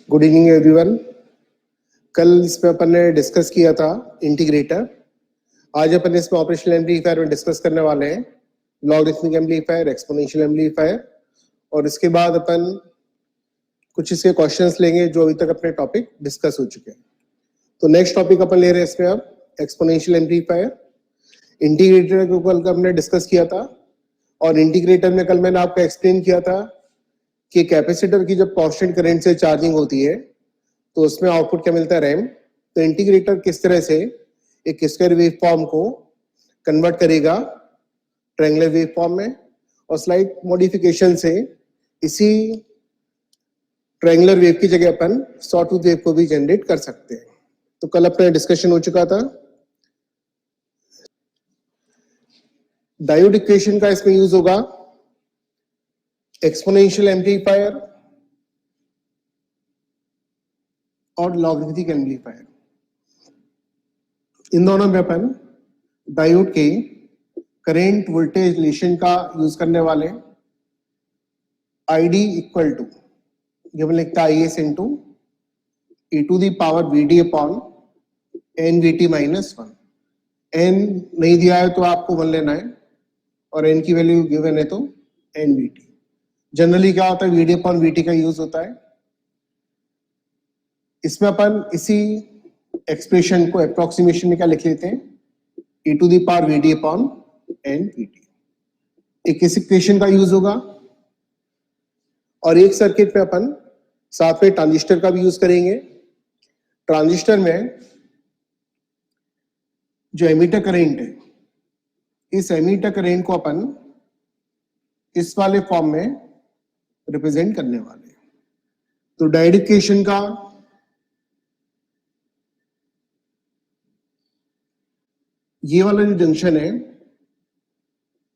Good evening everyone. कल इसमें अपन ने डिस्कस किया था इंटीग्रेटर। आज अपन इसमें ऑपरेशनल एम्पलीफायर में डिस्कस करने वाले हैं लॉगरिथमिक एम्पलीफायर, एक्सपोनेंशियल एम्पलीफायर, और इसके बाद अपन कुछ इसके क्वेश्चंस लेंगे जो अभी तक अपने टॉपिक डिस्कस हो चुके हैं। तो नेक्स्ट टॉपिक अपन ले रहे हैं इसमें अब एक्सपोनेंशियल एम्पलीफायर। इंटीग्रेटर को कल हमने डिस्कस किया था, और इंटीग्रेटर में कल मैंने आपको एक्सप्लेन किया था कि कैपेसिटर की जब कांस्टेंट करंट से चार्जिंग होती है तो उसमें आउटपुट क्या मिलता है, रैंप। तो इंटीग्रेटर किस तरह से एक स्क्वायर वेव फॉर्म को कन्वर्ट करेगा ट्रायंगुलर वेव फॉर्म में, और स्लाइट मॉडिफिकेशन से इसी ट्रायंगुलर वेव की जगह अपन सॉटूथ वेव को भी जनरेट कर सकते हैं। तो कल अपना डिस्कशन हो चुका था। डायोड इक्वेशन का इसमें यूज होगा एक्सपोनेंशियल एम्पलीफायर और लॉगरिथमिक एम्पलीफायर। इन दोनों में अपन डायोड के करंट वोल्टेज रिलेशन का यूज करने वाले। ID इक्वल टू ये अपन लिखता है IS into e to the power VD upon NVT minus 1। n नहीं दिया है तो आपको 1 लेना है, और n की वैल्यू गिवन है तो NVT। जनरली क्या होता है, VD अपॉन VT का यूज होता है। इसमें अपन इसी एक्सप्रेशन को अप्रोक्सीमेशन में क्या लिख लेते हैं, e to the power VD upon NVT। एक इस इक्वेशन का यूज होगा, और एक सर्किट में अपन साथ में ट्रांजिस्टर का भी यूज करेंगे। ट्रांजिस्टर में जो एमीटर करंट है, इस एमीटर करंट को अपन इस वाले फॉर्म में रिप्रेजेंट करने वाले हैं। तो डायोड इक्वेशन का ये वाला जो जंक्शन है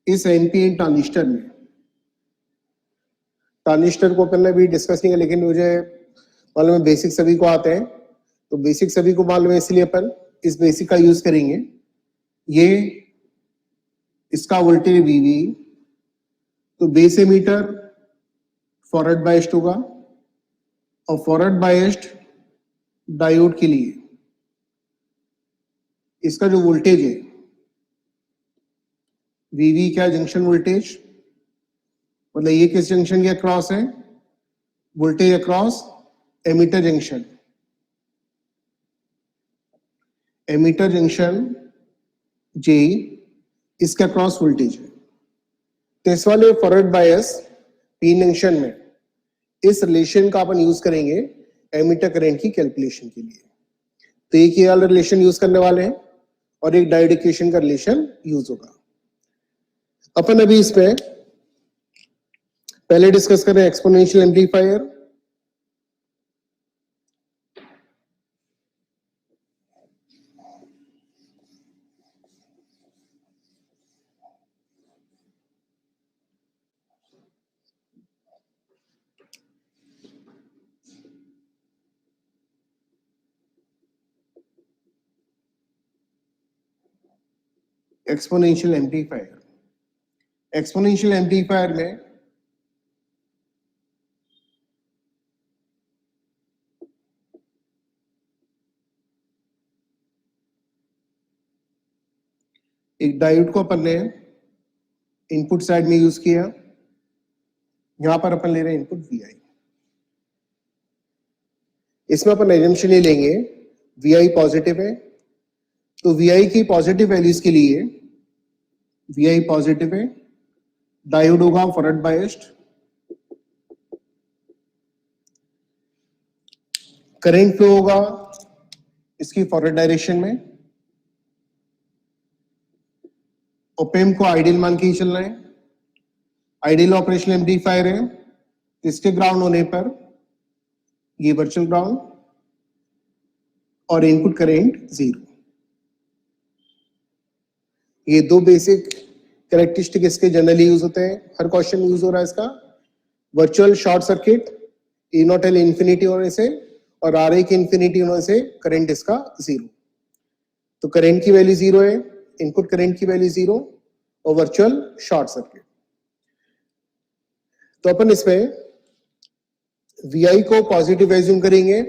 इस एनपीएन ट्रांजिस्टर में, ट्रांजिस्टर को अपन ने भी डिस्कस नहीं किया, लेकिन मुझे मालूम है बेसिक सभी को आते हैं, तो बेसिक सभी को मालूम है, इसलिए अपन इस बेसिक का यूज करेंगे। ये इसका वोल्टेज VV, तो बेस एमीटर फॉरवर्ड बायस्ड होगा, और फॉरवर्ड बायस्ड डायोड के लिए इसका जो वोल्टेज है VV क्या जंक्शन वोल्टेज, मतलब ये किस जंक्शन के अक्रॉस है, voltage across emitter junction. Emitter junction J इसके अक्रॉस वोल्टेज है। तो इस वाले फॉरवर्ड बायस P जंक्शन में इस रिलेशन का अपन यूज करेंगे एमीटर करंट की कैलकुलेशन के लिए। तो एक ये वाला रिलेशन यूज करने वाले हैं, और एक डायोड इक्वेशन का रिलेशन यूज होगा। अपन अभी इसमें पहले डिस्कस करें एक्सपोनेंशियल एम्पलीफायर। एक्सपोनेंशियल एम्पलीफायर में एक डायोड को अपन ने इनपुट साइड में यूज किया। यहां पर अपन ले रहे हैं इनपुट VI। इसमें अपन एजम्पशन ये लेंगे VI पॉजिटिव है, तो VI की पॉजिटिव वैल्यूज के लिए VI पॉजिटिव है, डायोड होगा फॉरवर्ड बायस्ड, करंट फ्लो होगा इसकी फॉरवर्ड डायरेक्शन में, ओपेम को आइडियल मान के ही चलना है। आइडियल ऑपरेशनल एम्पलीफायर है, इसके ग्राउंड होने पर ये वर्चुअल ग्राउंड, और इनपुट करंट 0। ये दो बेसिक कैरेक्टरिस्टिक इसके जनरली यूज होते हैं, हर क्वेश्चन यूज हो रहा है इसका। Virtual short circuit E0L infinity होने से और RA की इंफिनिटी होने से करंट इसका 0। तो करंट की वैल्यू 0 है, इनपुट करंट की वैल्यू 0, और वर्चुअल शॉर्ट सर्किट। तो अपन इसमें VI को पॉजिटिव एज्यूम करेंगे।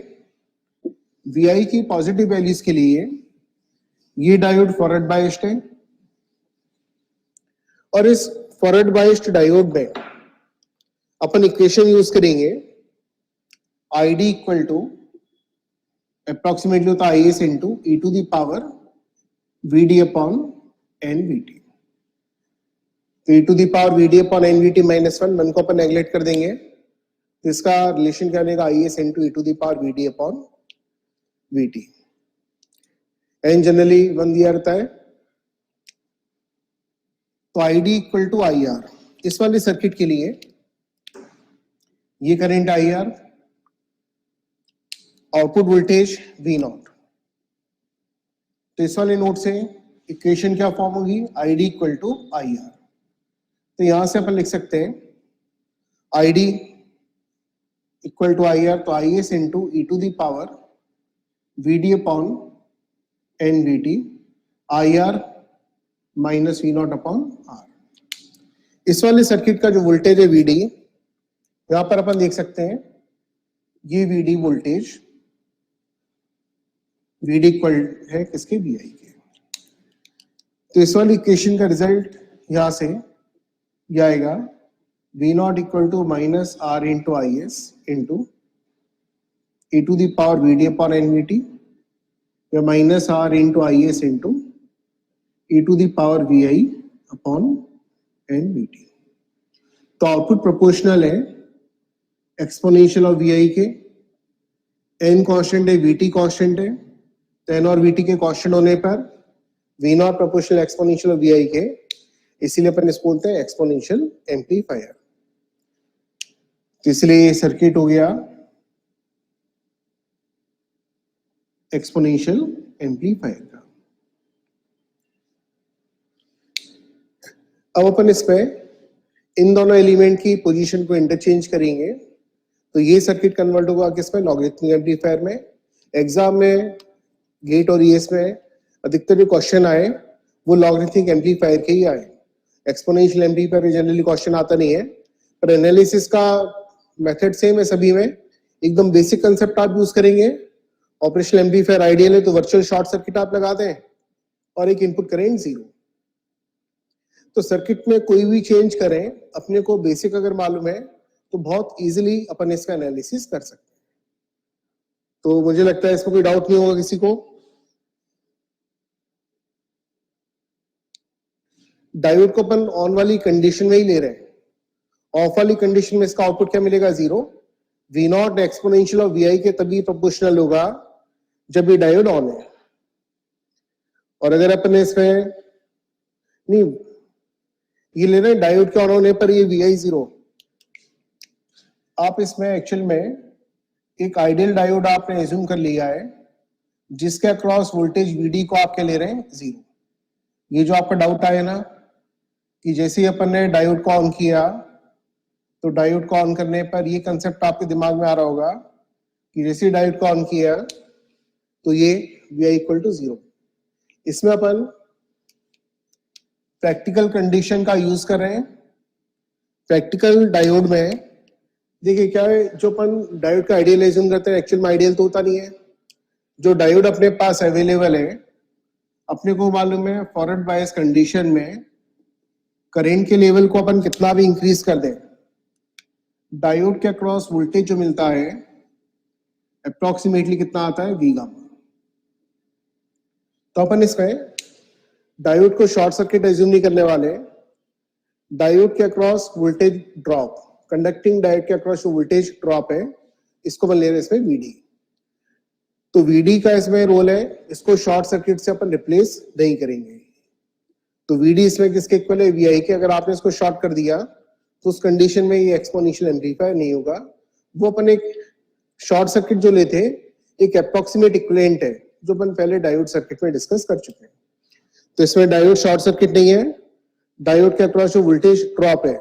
VI की पॉजिटिव वैल्यूज के लिए ये डायोड फॉरवर्ड बायस्ड है और इस फॉरवर्ड बायस्ड डायोड में अपन इक्वेशन यूज करेंगे ID इक्वल टू अप्रोक्सीमेटली होता है IS into e to the power VD upon NVT। तो e to the power VD upon NVT -1 को अपन नेगलेक्ट कर देंगे, तो इसका रिलेशन क्या बनेगा IS into e to the power VD upon VT। N generally 1 दिया रहता है, तो ID इक्वल टू IR। इस वाले सर्किट के लिए ये current IR, output voltage V0। तो इस वाले नोट से इक्वेशन क्या फॉर्म होगी ID इक्वल टू IR। तो यहां से अपन लिख सकते हैं ID इक्वल टू IR, तो IS into e to the power VD upon NVT IR minus V0 upon R। इस वाले सर्किट का जो वोल्टेज है VD, यहां पर अपन देख सकते हैं ये VD वोल्टेज, VD इक्वल है किसके VI के। तो इस वाली इक्वेशन का रिजल्ट यहां से ये आएगा V0 equal to minus R into IS into e to the power VD upon NVT या minus R into IS into e to the power VI upon NVT। तो आउटपुट प्रोपोर्शनल है exponential of VI के। N constant है, VT constant है, तो N और VT के constant होने पर V0 proportional exponential of VI के, इसीलिए अपन इसको बोलते हैं एक्सपोनेंशियल एम्पलीफायर। तो इसलिए ये सर्किट हो गया एक्सपोनेंशियल एम्पलीफायर का। अब अपन इस पे इन दोनों एलिमेंट की पोजीशन को इंटरचेंज करेंगे, तो ये सर्किट कन्वर्ट होगा किसमें लॉगरिथमिक एम्पलीफायर में। एग्जाम में गेट और ईएस में अधिकतर जो क्वेश्चन आए वो लॉगरिथमिक एम्पलीफायर के ही आए। एक्सपोनेंशियल एम्पलीफायर में जनरली क्वेश्चन आता नहीं है, पर एनालिसिस का मेथड सेम है सभी में, एकदम बेसिक कंसेप्ट आप यूज करेंगे। ऑपरेशनल एम्पलीफायर आइडियल है तो वर्चुअल शॉर्ट सर्किट आप लगा दें और एक इनपुट करेंट 0। तो सर्किट में कोई भी चेंज करें, अपने को बेसिक अगर मालूम है तो बहुत इजीली अपन इसका एनालिसिस कर सकते हैं। तो मुझे लगता है इसमें कोई डाउट नहीं होगा किसी को। डायोड को अपन ऑन वाली कंडीशन में ही ले रहे हैं, ऑफ वाली कंडीशन में इसका आउटपुट क्या मिलेगा 0। V0 एक्सपोनेंशियल ऑफ VI के तभी प्रोपोर्शनल होगा जब ये डायोड ऑन है। और अगर अपन इसमें नहीं ये ले रहे हैं डायोड के ऑन होने पर ये VI 0, आप इसमें एक्चुअल में एक आइडियल डायोड आपने एज्यूम कर लिया है जिसके अक्रॉस वोल्टेज VD को आप क्या ले रहे हैं 0। ये जो आपका डाउट आया ना कि जैसे ही अपन ने डायोड को ऑन किया, तो डायोड को ऑन करने पर ये कंसेप्ट आपके दिमाग में आ रहा होगा कि जैसे ही डायोड को ऑन किया तो ये VI इक्वल टू 0। इसमें अपन प्रैक्टिकल कंडीशन का यूज कर रहे हैं। प्रैक्टिकल डायोड में देखिए क्या है, जो अपन डायोड का आइडियल एज्यूम करते हैं एक्चुअल में आइडियल तो होता नहीं है। जो डायोड अपने पास अवेलेबल है, अपने को मालूम है फॉरवर्ड बायस कंडीशन में करंट के लेवल को अपन कितना भी इंक्रीज कर दें, डायोड के अक्रॉस वोल्टेज जो मिलता है अप्रोक्सीमेटली कितना आता है V गामा। तो अपन इसमें डायोड को शॉर्ट सर्किट एज्यूम नहीं करने वाले। डायोड के across voltage drop, conducting diode के अक्रॉस जो वोल्टेज ड्रॉप है, इसको अपन ले रहे हैं इसमें VD। तो VD का इसमें रोल है, इसको शॉर्ट सर्किट से अपन रिप्लेस नहीं करेंगे। तो VD इसमें किसके इक्वल है VI के। अगर आपने इसको शॉर्ट कर दिया तो उस कंडीशन में ये एक्सपोनेंशियल एम्पलीफायर नहीं होगा। वो अपन एक शॉर्ट सर्किट जो लेते हैं एक अप्रोक्सीमेट इक्विवेलेंट है जो अपन पहले डायोड सर्किट में डिस्कस कर चुके हैं। तो इसमें डायोड शॉर्ट सर्किट नहीं है। डायोड के अक्रॉस जो वोल्टेज ड्रॉप है,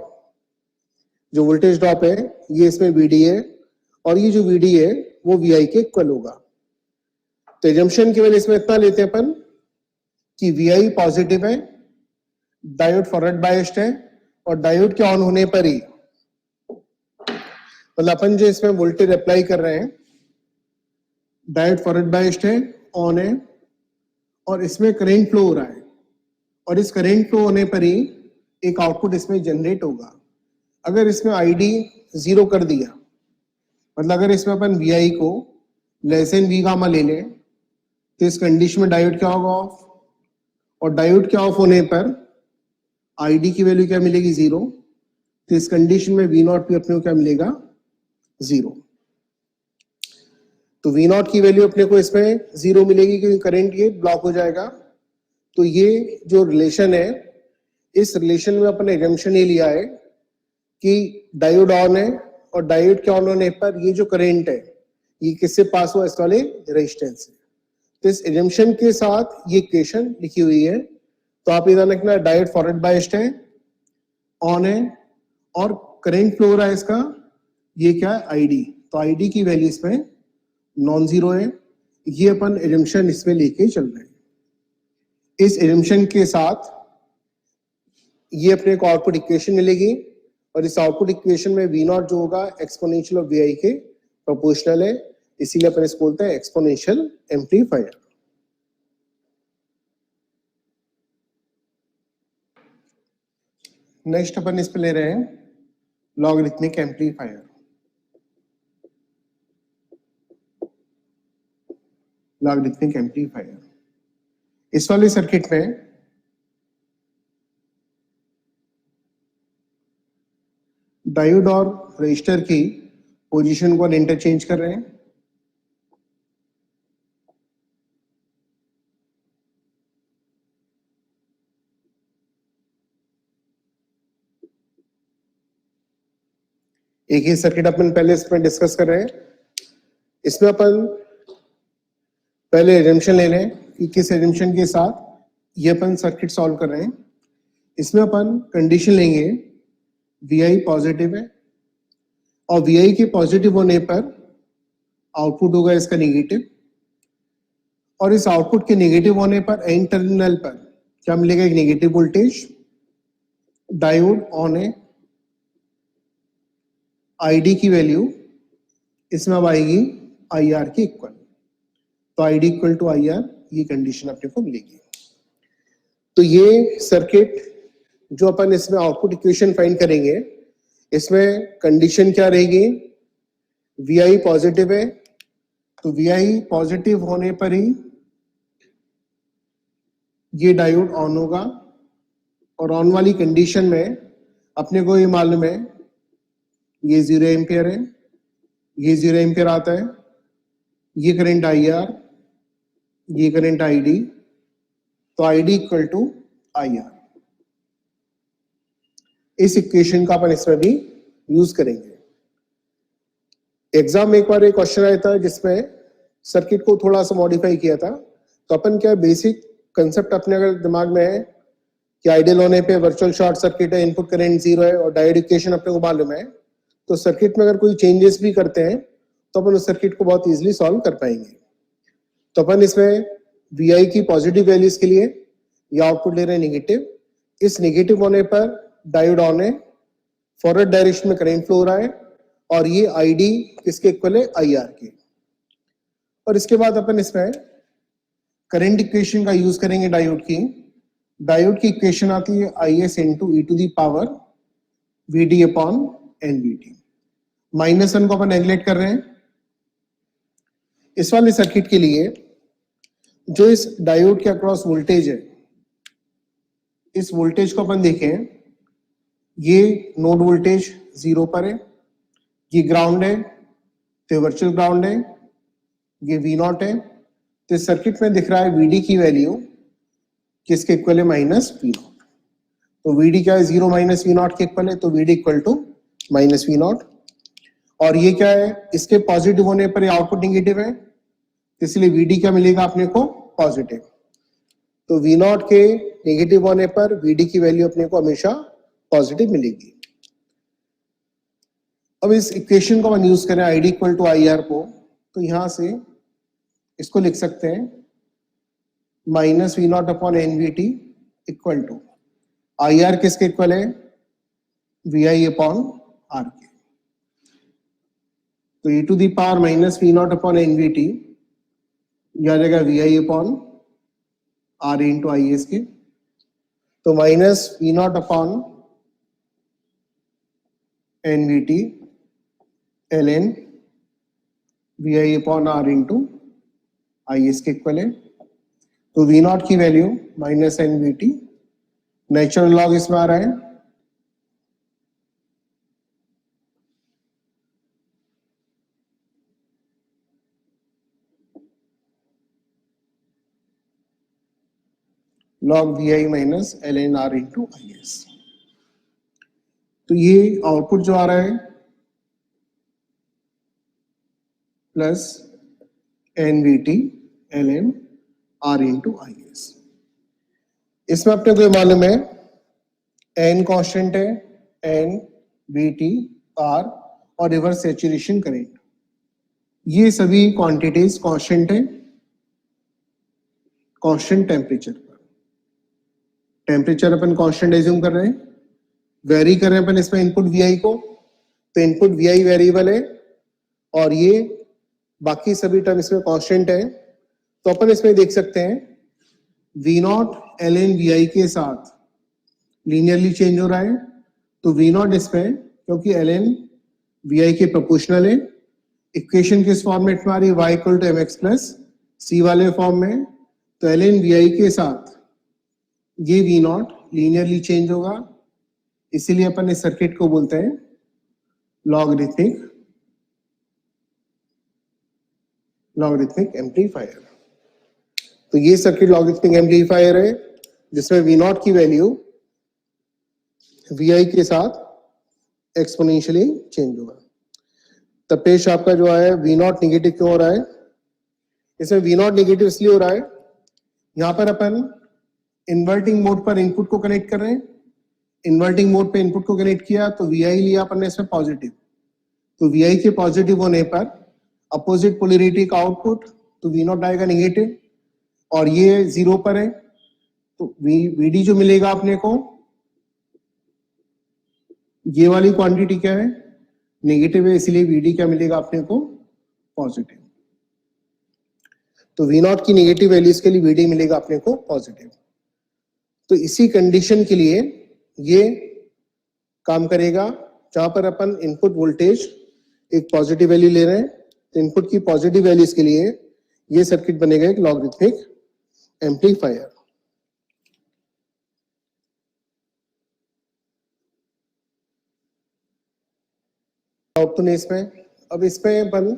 जो वोल्टेज ड्रॉप है ये इसमें VD है और ये जो VD है वो VI के इक्वल होगा। तो एजम्पशन केवल इसमें इतना लेते हैं अपन कि VI पॉजिटिव है, डायोड फॉरवर्ड बायस्ड है और डायोड के ऑन होने पर ही मतलब अपन जो इसमें वोल्टेज अप्लाई कर रहे हैं, डायोड फॉरवर्ड बायस्ड है, ऑन है, और इसमें करंट फ्लो हो रहा है, और इस करंट फ्लो होने पर ही एक आउटपुट इसमें जनरेट होगा। अगर इसमें आईडी 0 कर दिया, मतलब अगर इसमें अपन वी आई को लेस देन वी गामा ले लें, तो इस कंडीशन में डायोड क्या होगा? ऑफ। और डायोड क्या ऑफ होने पर आईडी की वैल्यू क्या मिलेगी? 0। तो इस कंडीशन में वी नॉट भी अपने को क्या मिलेगा? 0। तो वी नॉट की वैल्यू अपने को इसमें 0 मिलेगी क्योंकि करंट ये ब्लॉक हो जाएगा। तो ये जो रिलेशन है, इस रिलेशन में अपन एजम्पशन ये लिया है कि डायोड ऑन है, और डायोड के ऑन होने पर ये जो करंट है ये किससे पास हुआ? इस वाले रेजिस्टेंस से। तो इस एजम्पशन के साथ ये इक्वेशन लिखी हुई है। तो आप इधर लिखना, डायोड फॉरवर्ड बायस्ड है, ऑन है, और करंट फ्लो हो रहा है इसका, ये क्या है? आईडी। तो आईडी की वैल्यू इसमें नॉन जीरो है। ये अपन एजम्पशन इसमें लेके चल रहे हैं। इस एजम्पशन के साथ ये अपने को आउटपुट इक्वेशन मिलेगी, और इस आउटपुट इक्वेशन में वी नॉट जो होगा एक्सपोनेंशियल ऑफ वी आई के प्रोपोर्शनल है, इसीलिए अपन इसको बोलते हैं एक्सपोनेंशियल एम्पलीफायर। नेक्स्ट अपन इस पे ले रहे हैं लॉगरिथमिक एम्पलीफायर। लॉगरिथमिक एम्पलीफायर, इस वाले सर्किट में डायोड और रजिस्टर की पोजीशन को इंटरचेंज कर रहे हैं। एक ही सर्किट अपन पहले इसमें डिस्कस कर रहे हैं। इसमें अपन पहले एजम्पशन ले लें कि किस एजम्पशन के साथ ये अपन सर्किट सॉल्व कर रहे हैं। इसमें अपन कंडीशन लेंगे वी आई पॉजिटिव है, और वी आई के पॉजिटिव होने पर आउटपुट होगा इसका नेगेटिव, और इस आउटपुट के नेगेटिव होने पर एन टर्मिनल पर क्या मिलेगा? एक नेगेटिव वोल्टेज। डायोड ऑन है, आईडी की वैल्यू इसमें अब आएगी आई आर के इक्वल। तो ID equal to I R, ये कंडीशन अपने को मिलेगी। तो ये सर्किट जो अपन इसमें आउटपुट इक्वेशन फाइंड करेंगे, इसमें कंडीशन क्या रहेगी? वी आई पॉजिटिव है, तो वी आई पॉजिटिव होने पर ही ये डायोड ऑन होगा, और ऑन वाली कंडीशन में अपने को ये मालूम है ये 0 एम्पियर है, ये 0 एम्पियर आता है, ये करंट आई आर, ये करंट आई डी। तो I D equal to I R. इस इक्वेशन का अपन इसमें भी यूज करेंगे। एग्जाम में एक बार एक क्वेश्चन आया था जिसमें सर्किट को थोड़ा सा मॉडिफाई किया था। तो अपन क्या बेसिक कंसेप्ट अपने अगर दिमाग में है कि आइडियल होने पे वर्चुअल शॉर्ट सर्किट है, इनपुट करंट 0 है, और डायोड इक्वेशन अपने को मालूम है, तो सर्किट में अगर कोई चेंजेस भी करते हैं तो अपन उस सर्किट को बहुत इजीली सॉल्व कर पाएंगे। तो अपन इसमें वी आई की पॉजिटिव वैल्यूज के लिए ये आउटपुट ले रहे हैं नेगेटिव। इस नेगेटिव होने पर डायोड ऑन है, फॉरवर्ड डायरेक्शन में करंट फ्लो हो रहा है, और ये आई डी किसके इक्वल है? आई आर के। और इसके बाद अपन इसमें करंट इक्वेशन का यूज करेंगे डायोड की। डायोड की इक्वेशन आती है I S into e to the power V D upon N V T. Minus one को अपन नेगलेक्ट कर रहे हैं। इस वाले सर्किट के लिए जो इस डायोड के अक्रॉस वोल्टेज है, इस वोल्टेज को अपन देखें, ये नोड वोल्टेज 0 पर है, ये ग्राउंड है, तो वर्चुअल ग्राउंड है, ये वी नॉट है। तो इस सर्किट में दिख रहा है वीडी की वैल्यू किसके इक्वल है? Minus V naught. तो वीडी क्या है? 0 माइनस वी नॉट के इक्वल है, तो VD equal to minus V naught. और ये क्या है? इसके पॉजिटिव होने पर ये आउटपुट नेगेटिव है, इसलिए वीडी क्या मिलेगा अपने को? पॉजिटिव। तो वी नॉट के नेगेटिव होने पर वीडी की वैल्यू अपने को हमेशा पॉजिटिव मिलेगी। अब इस इक्वेशन को हम यूज करें I D equal to I R को, तो यहां से इसको लिख सकते हैं minus V naught upon N V T equal to I R किसके इक्वल है? वी आई अपॉन आर के। तो e to the power minus V naught upon N V T, यह आ जाएगा V I upon R into I S के, तो minus V naught upon N V T L N V I upon R into I S के equal है। तो V naught की value minus N V T, natural log इसमें आ रहा है, log V I minus L N R into I S. तो ये आउटपुट जो आ रहा है plus N V T L N R into I S. इसमें अपने को मालूम है एन कांस्टेंट है, एन वी टी आर और रिवर्स सैचुरेशन करंट, ये सभी क्वांटिटीज कांस्टेंट है कांस्टेंट टेम्परेचर पर। टेम्परेचर अपन कांस्टेंट एज्यूम कर रहे हैं, वेरी कर रहे हैं अपन इसमें इनपुट वी आई को, तो इनपुट वी आई वेरिएबल है और ये बाकी सभी टर्म इसमें कांस्टेंट है। तो अपन इसमें देख सकते हैं V naught L N V I के साथ लीनियरली चेंज हो रहा है, तो वी नॉट इसमें क्योंकि एल एन वी आई के प्रोपोर्शनल है, इक्वेशन किस फॉर्मेट में आ रही है y equal to M X plus C वाले फॉर्म में, तो एल एन वी आई के साथ ये वी नॉट लीनियरली चेंज होगा, इसीलिए अपन इस सर्किट को बोलते हैं लॉगरिथमिक एम्पलीफायर। तो ये सर्किट लॉगरिथमिक एम्पलीफायर है जिसमें वी नॉट की वैल्यू वी आई के साथ एक्सपोनेंशियली चेंज होगा। तपेश आपका जो है वी नॉट निगेटिव क्यों हो रहा है? इसमें वी नॉट निगेटिव इसलिए हो रहा है, यहां पर अपन इन्वर्टिंग मोड पर इनपुट को कनेक्ट कर रहे हैं, इन्वर्टिंग मोड पे इनपुट को कनेक्ट किया तो वी आई लिया अपन ने इसमें पॉजिटिव, तो वी आई के पॉजिटिव होने पर अपोजिट पोलरिटी का आउटपुट, तो वी नॉट आएगा निगेटिव और ये जीरो पर है, तो वी डी जो मिलेगा अपने को, ये वाली क्वांटिटी क्या है नेगेटिव है, इसलिए वी डी क्या मिलेगा अपने को पॉजिटिव। तो वी नॉट की नेगेटिव वैल्यूज के लिए वी डी मिलेगा अपने को पॉजिटिव। तो इसी कंडीशन के लिए ये काम करेगा जहां पर अपन इनपुट वोल्टेज एक पॉजिटिव वैल्यू ले रहे हैं, तो इनपुट की पॉजिटिव वैल्यूज के लिए ये सर्किट बनेगा एक लॉगरिथमिक एम्पलीफायर। आउटपुट है इसमें। अब इसमें अपन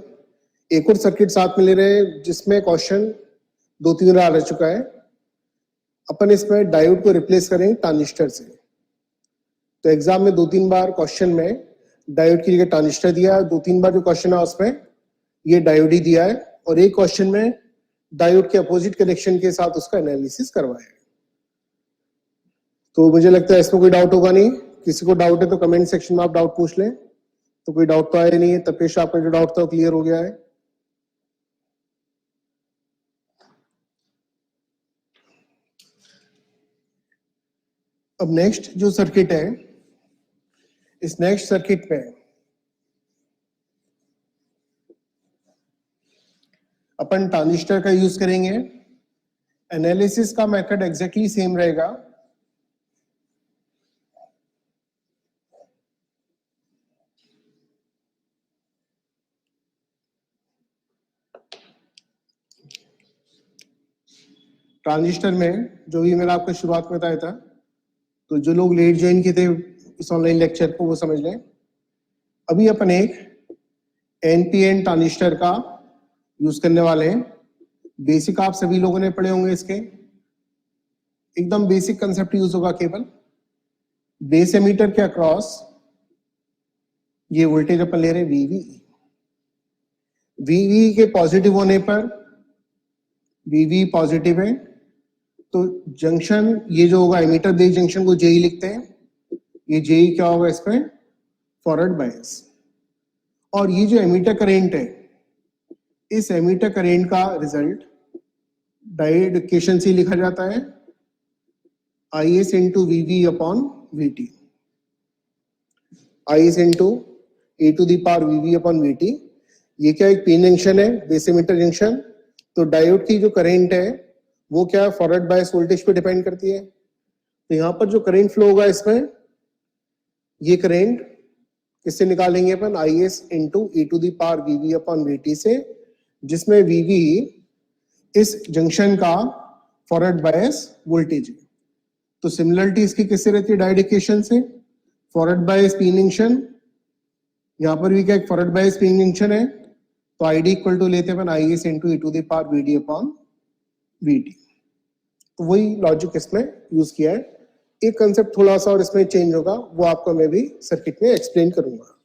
एक और सर्किट साथ में ले रहे हैं जिसमें क्वेश्चन 2-3 बार आ चुका है। अपन इसमें डायोड को रिप्लेस करें ट्रांजिस्टर से, तो एग्जाम में 2-3 बार क्वेश्चन में डायोड की जगह ट्रांजिस्टर दिया है, 2-3 बार जो क्वेश्चन है उसमें ये डायोड ही दिया है और एक क्वेश्चन में डायोड के अपोजिट कनेक्शन के साथ उसका एनालिसिस करवाया है। तो मुझे लगता है इसमें कोई डाउट होगा नहीं, किसी को डाउट है तो कमेंट सेक्शन में आप डाउट पूछ लें। तो कोई डाउट तो आया नहीं है, तपेश आपका जो डाउट था वो क्लियर हो गया है। अब नेक्स्ट जो सर्किट है, इस नेक्स्ट सर्किट में अपन ट्रांजिस्टर का यूज करेंगे। एनालिसिस का मेथड एग्जैक्टली सेम रहेगा, ट्रांजिस्टर में जो भी मैंने आपको शुरुआत में बताया था, तो जो लोग लेट ज्वाइन किए थे इस ऑनलाइन लेक्चर को वो समझ लें। अभी अपन एक एनपीएन ट्रांजिस्टर का यूज करने वाले हैं। बेसिक आप सभी लोगों ने पढ़े होंगे, इसके एकदम बेसिक कंसेप्ट यूज होगा। केवल बेस एमीटर के अक्रॉस ये वोल्टेज अपन ले रहे हैं वीवी। वीवी के पॉजिटिव होने पर, वीवी पॉजिटिव है तो जंक्शन ये जो होगा एमीटर बेस जंक्शन को जेई लिखते हैं, ये जेई क्या होगा इसमें फॉरवर्ड बायस। और ये जो एमीटर करेंट है, इस एमीटर करेंट का रिजल्ट डायोड इक्वेशन से लिखा जाता है I S into VV upon VT. I S into e to the power VV upon VT, ये क्या एक पीन जंक्शन है, बेस एमिटर जंक्शन। तो डायोड की जो करंट है वो क्या फॉरवर्ड बायस वोल्टेज पे डिपेंड करती है। तो यहाँ पर जो करंट फ्लो होगा इसमें, ये करंट किससे निकालेंगे अपन, I S into e to the power VV upon VT से, जिसमें वीवी इस जंक्शन का फॉरवर्ड बायस वोल्टेज है। तो सिमिलरिटी इसकी किससे रहती है, डायोड इक्वेशन से, फॉरवर्ड बायस पीन जंक्शन, यहाँ पर भी क्या एक फॉरवर्ड बायस पीन जंक्शन है, तो आईडी इक्वल टू लेते हैं I S into e to the power VD upon VT. तो वही लॉजिक इसमें यूज किया है। एक कंसेप्ट थोड़ा सा और इसमें चेंज होगा, वो आपको मैं भी सर्किट में एक्सप्लेन करूंगा।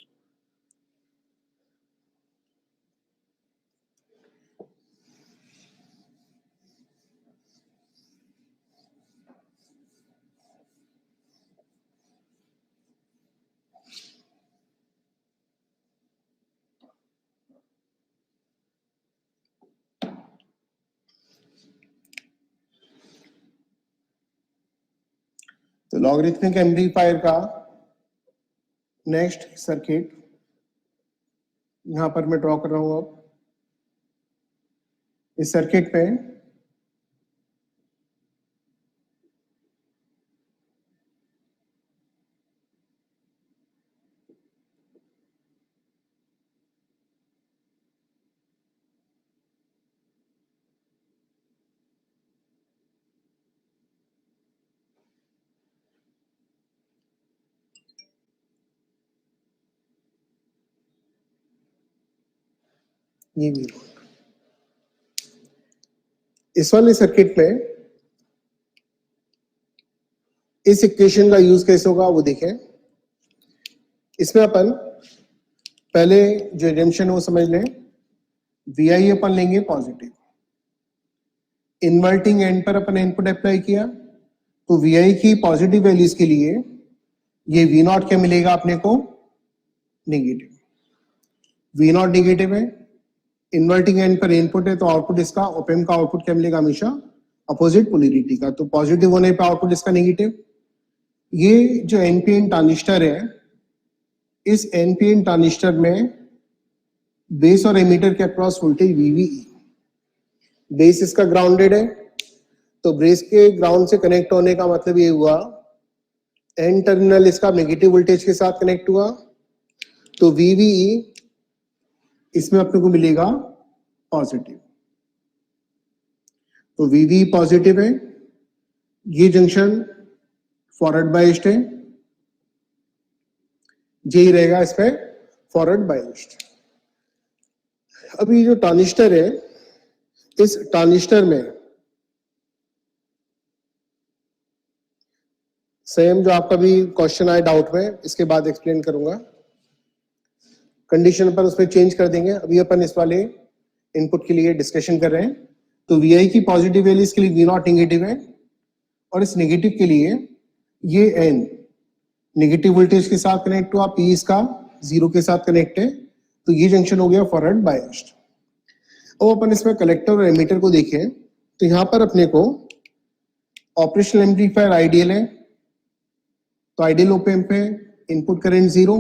तो लॉगरिथमिक एम्पलीफायर का नेक्स्ट सर्किट यहां पर मैं ड्रॉ कर रहा हूं। अब इस सर्किट पे ये भी इस वाले सर्किट में इस इक्वेशन का यूज कैसे होगा वो देखें। इसमें अपन पहले जो जंक्शन है वो समझ लें, वी आई अपन लेंगे पॉजिटिव, इन्वर्टिंग एंड पर अपन इनपुट अप्लाई किया, तो वी आई की पॉजिटिव वैल्यूज के लिए ये वी नॉट क्या मिलेगा अपने को, नेगेटिव। वी नॉट नेगेटिव है, इन्वर्टिंग एंड पर इनपुट है, तो आउटपुट इसका ओपेम का आउटपुट क्या मिलेगा, हमेशा अपोजिट पोलैरिटी का। तो पॉजिटिव होने पर आउटपुट इसका नेगेटिव। ये जो एनपीएन ट्रांजिस्टर है, इस एनपीएन ट्रांजिस्टर में बेस और एमीटर के अक्रॉस वोल्टेज वीवीई, बेस इसका ग्राउंडेड है, तो बेस के ग्राउंड से कनेक्ट होने का मतलब ये हुआ एन टर्मिनल इसका नेगेटिव वोल्टेज के साथ कनेक्ट हुआ, तो वीवीई इसमें अपने को मिलेगा पॉजिटिव। तो वीवी पॉजिटिव है, ये जंक्शन फॉरवर्ड बायस्ड है, यही रहेगा इसमें फॉरवर्ड बायस्ड। अभी जो ट्रांजिस्टर है, इस ट्रांजिस्टर में सेम जो आपका भी क्वेश्चन आए डाउट में, इसके बाद एक्सप्लेन करूंगा, कंडीशन पर उसमें चेंज कर देंगे। अभी अपन इस वाले इनपुट के लिए डिस्कशन कर रहे हैं। तो वी आई की पॉजिटिव वैल्यू इसके लिए वी नॉट नेगेटिव है, और इस नेगेटिव के लिए ये एन नेगेटिव वोल्टेज के साथ कनेक्ट हुआ, पी इसका जीरो के साथ कनेक्ट है, तो ये जंक्शन हो गया फॉरवर्ड बायस्ड। अब अपन इसमें कलेक्टर और एमीटर को देखें, तो यहां पर अपने को ऑपरेशनल एम्पलीफायर आइडियल है, तो आइडियल ओप एम्प पे इनपुट करंट जीरो,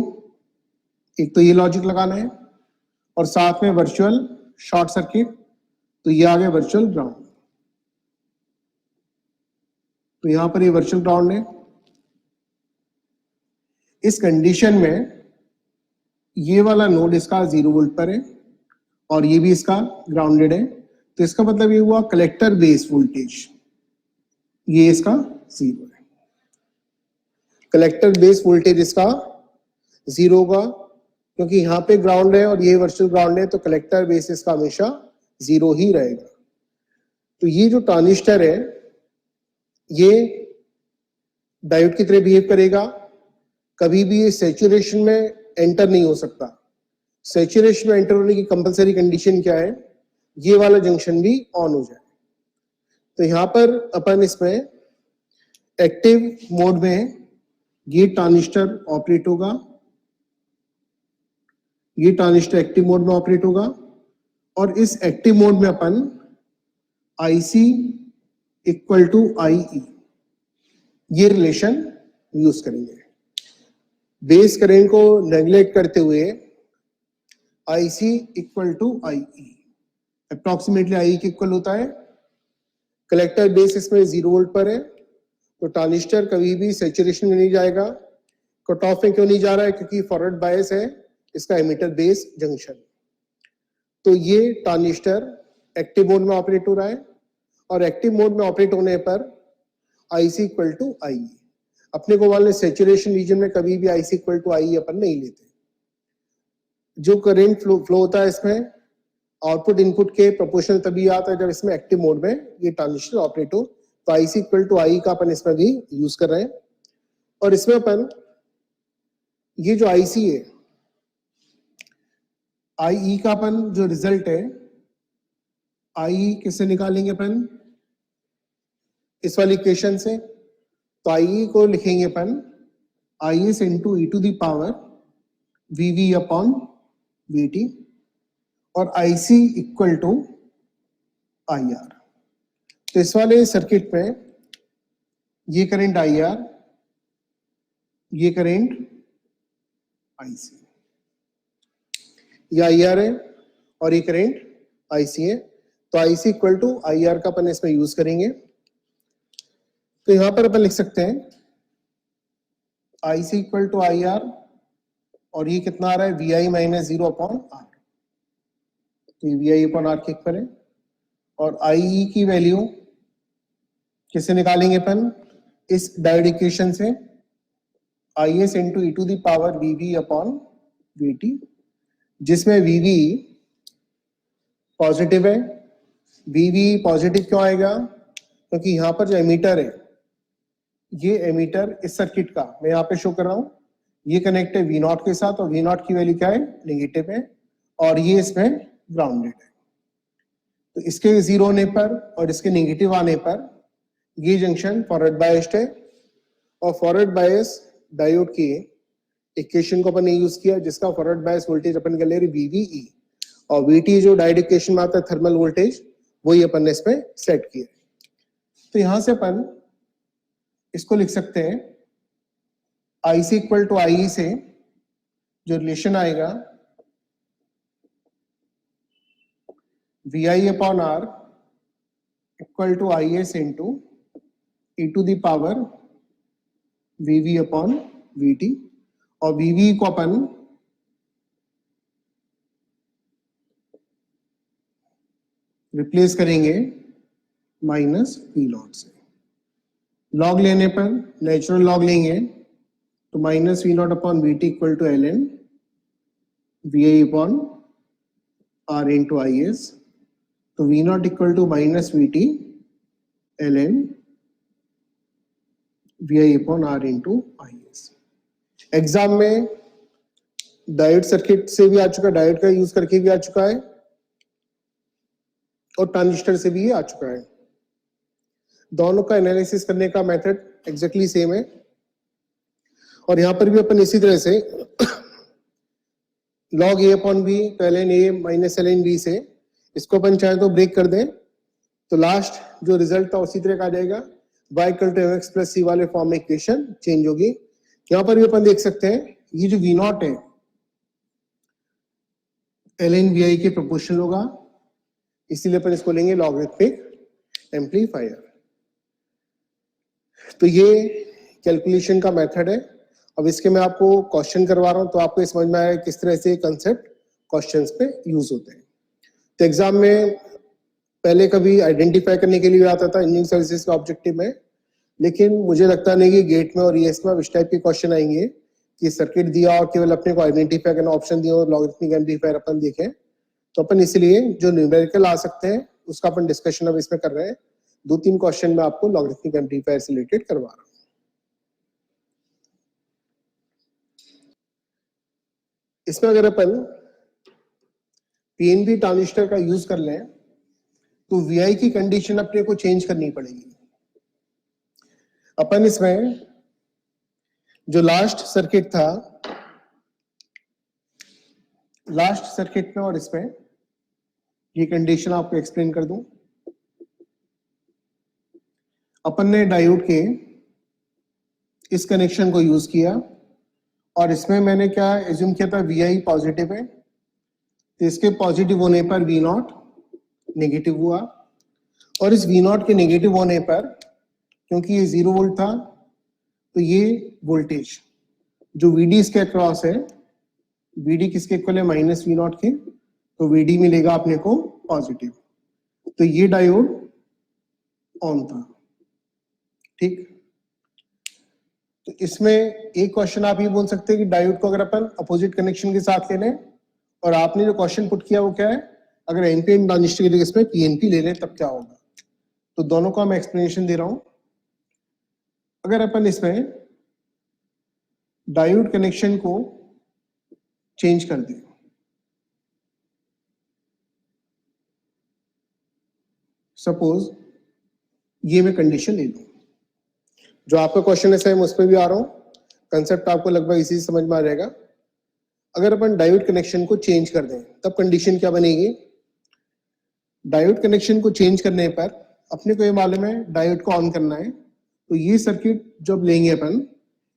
एक तो ये लॉजिक लगाना है, और साथ में वर्चुअल शॉर्ट सर्किट, तो ये आ गया वर्चुअल ग्राउंड। तो यहां पर ये वर्चुअल ग्राउंड है। इस कंडीशन में ये वाला नोड इसका 0 वोल्ट पर है, और ये भी इसका ग्राउंडेड है, तो इसका मतलब ये हुआ कलेक्टर बेस वोल्टेज ये इसका 0 है। कलेक्टर बेस वोल्टेज इसका 0 होगा, क्योंकि यहाँ पे ग्राउंड है और ये वर्चुअल ग्राउंड है, तो कलेक्टर बेस इसका हमेशा 0 ही रहेगा। तो ये जो ट्रांजिस्टर है ये डायोड की तरह बिहेव करेगा, कभी भी ये सैचुरेशन में एंटर नहीं हो सकता। सैचुरेशन में एंटर होने की कंपलसरी कंडीशन क्या है, ये वाला जंक्शन भी ऑन हो जाए। तो यहां पर अपन इसमें एक्टिव मोड में ये ट्रांजिस्टर ऑपरेट होगा, ये ट्रांजिस्टर एक्टिव मोड में ऑपरेट होगा, और इस एक्टिव मोड में अपन IC इक्वल टू IE ये रिलेशन यूज करेंगे। बेस करंट को नेग्लेक्ट करते हुए IC equal to IE, approximately IE के इक्वल होता है। कलेक्टर बेस इसमें 0 वोल्ट पर है, तो ट्रांजिस्टर कभी भी सैचुरेशन में नहीं जाएगा। कट ऑफ में क्यों नहीं जा रहा है? क्योंकि फॉरवर्ड बायस है इसका एमिटर बेस जंक्शन। तो ये ट्रांजिस्टर एक्टिव मोड में ऑपरेट हो रहा है, और एक्टिव मोड में ऑपरेट होने पर IC इक्वल टू IE। अपने को मान सैचुरेशन रीजन में कभी भी IC इक्वल टू IE अपन नहीं लेते। जो करंट फ्लो होता है इसमें आउटपुट इनपुट के प्रोपोर्शनल तभी आता है जब इसमें एक्टिव मोड में ये ट्रांजिस्टर ऑपरेट हो। तो IC इक्वल टू IE का अपन इसमें भी यूज कर रहे हैं। और इसमें अपन ये जो IC है, IE का अपन जो रिजल्ट है, IE किससे निकालेंगे अपन? इस वाली इक्वेशन से। तो IE को लिखेंगे अपन IS into e to the power VV upon VT, और IC इक्वल टू IR। तो इस वाले सर्किट में ये करंट IR, ये करंट IC, ये IR है और ये करंट IC है। तो IC इक्वल टू IR का अपन इसमें यूज करेंगे। तो यहां पर अपन लिख सकते हैं IC इक्वल टू IR, और ये कितना आ रहा है? VI minus 0 upon R। तो VI अपॉन R के इक्वल है। और IE की वैल्यू किससे निकालेंगे अपन? इस डायोड इक्वेशन से, IS into e to the power VV upon VT, जिसमें VV पॉजिटिव है। VV पॉजिटिव क्यों आएगा? क्योंकि यहाँ पर जो एमीटर है, ये एमीटर इस सर्किट का मैं यहाँ पे शो कर रहा हूँ, ये कनेक्ट है V0 के साथ, और V0 की वैल्यू क्या है? नेगेटिव है, और ये इसमें ग्राउंडेड है। तो इसके 0 होने पर और इसके नेगेटिव आने पर ये जंक्शन फॉरवर्ड बायस्ड है, और फॉरवर्ड बायस डायोड की इक्वेशन को अपन ने यूज किया, जिसका फॉरवर्ड बायस वोल्टेज अपन कर ले रहे VVE, और VT जो डायोड इक्वेशन में आता है थर्मल वोल्टेज, वही अपन ने इसमें सेट किया। तो यहां से अपन इसको लिख सकते हैं IC इक्वल टू IE से जो रिलेशन आएगा VI upon R equal to IS into e to the power VV upon VT, और VV को अपन रिप्लेस करेंगे माइनस V0 से। लॉग लेने पर नेचुरल लॉग लेंगे तो minus V0 upon VT equal to ln VI upon R into IS। तो V0 equal to minus VT ln VI upon R into IS। Exam में diode circuit से भी आ चुका, डायोड का यूज करके भी आ चुका है, और ट्रांजिस्टर से भी ये आ चुका है। दोनों का एनालिसिस करने का मेथड एग्जैक्टली सेम है, और यहां पर भी अपन इसी तरह से log A अपॉन B तो ln A minus ln B से इसको अपन चाहे तो ब्रेक कर दें, तो लास्ट जो रिजल्ट था उसी तरह का आ जाएगा। y equal to mx plus c वाले फॉर्म में इक्वेशन चेंज होगी। यहां पर भी अपन देख सकते हैं ये जो V0 है ln VI के प्रोपोर्शनल होगा, इसीलिए अपन इसको लेंगे लॉगरिथमिक एम्पलीफायर। तो ये कैलकुलेशन का मेथड है। अब इसके मैं आपको क्वेश्चन करवा रहा हूं, तो आपको समझ में आया किस तरह से कंसेप्ट क्वेश्चंस पे यूज होते हैं। तो एग्जाम में पहले कभी आइडेंटिफाई करने के लिए आता था इंजीनियरिंग सर्विसेज का ऑब्जेक्टिव में, लेकिन मुझे लगता नहीं कि गेट में और ईएस में इस टाइप के क्वेश्चन आएंगे कि सर्किट दिया और केवल अपने को आइडेंटिफाई करना ऑप्शन दिया और लॉगरिथमिक एम्पलीफायर अपन देखें। तो अपन इसलिए जो न्यूमेरिकल आ सकते हैं उसका अपन डिस्कशन अब इसमें कर रहे हैं। 2-3 क्वेश्चन में आपको लॉगरिथमिक एम्पलीफायर से रिलेटेड करवा रहा हूं। इसमें अगर अपन पीएनपी ट्रांजिस्टर का यूज कर लें तो वीआई की कंडीशन अपने को चेंज करनी पड़ेगी। अपन इसमें जो लास्ट सर्किट था, लास्ट सर्किट में और इसमें ये कंडीशन आपको एक्सप्लेन कर दूं। अपन ने डायोड के इस कनेक्शन को यूज किया और इसमें मैंने क्या एज्यूम किया था, वीआई पॉजिटिव है तो इसके पॉजिटिव होने पर वी नॉट नेगेटिव हुआ, और इस वी नॉट के नेगेटिव होने पर क्योंकि ये 0 वोल्ट था तो ये वोल्टेज जो वीडी इसके अक्रॉस है, वीडी किसके इक्वल है, माइनस वी नॉट के, तो वीडी मिलेगा अपने को पॉजिटिव। तो ये डायोड ऑन था। ठीक, तो इसमें एक क्वेश्चन आप ये बोल सकते हैं कि डायोड को अगर अपन अपोजिट कनेक्शन के साथ ले लें, और आपने जो क्वेश्चन पुट किया वो क्या है, अगर एनपीएन ट्रांजिस्टर की जगह इसमें पीएनपी ले लें तब क्या होगा। तो दोनों का मैं एक्सप्लेनेशन दे रहा हूं। अगर अपन इसमें डायोड कनेक्शन को चेंज कर दें, सपोज ये मैं कंडीशन ले लूं, जो आपका क्वेश्चन है सेम उस पर भी आ रहा हूं, कंसेप्ट आपको लगभग इसी से समझ में आ जाएगा। अगर अपन डायोड कनेक्शन को चेंज कर दें तब कंडीशन क्या बनेगी। डायोड कनेक्शन को चेंज करने पर अपने को ये मालूम है डायोड को ऑन करना है, तो ये सर्किट जब लेंगे अपन,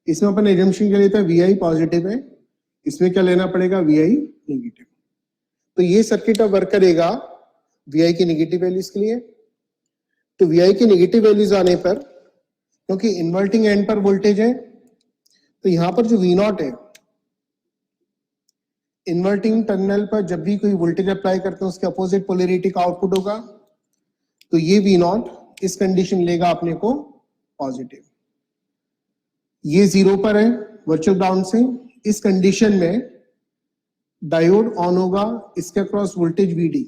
इसमें अपन एजम्पशन क्या लेते हैं, वी आई पॉजिटिव है, इसमें क्या लेना पड़ेगा, वी आई नेगेटिव। तो ये सर्किट अब वर्क करेगा वी आई की नेगेटिव वैल्यूज के लिए। तो वी आई की नेगेटिव वैल्यूज आने पर, क्योंकि इन्वर्टिंग एंड पर वोल्टेज है, तो यहां पर जो वी नॉट है, इन्वर्टिंग टर्मिनल पर जब भी कोई वोल्टेज अप्लाई करते हैं उसके अपोजिट पोलैरिटी का आउटपुट होगा। तो ये वी नॉट इस कंडीशन लेगा अपने को पॉजिटिव। ये 0 पर है वर्चुअल ग्राउंड से, इस कंडीशन में डायोड ऑन होगा, इसके अक्रॉस वोल्टेज वीडी,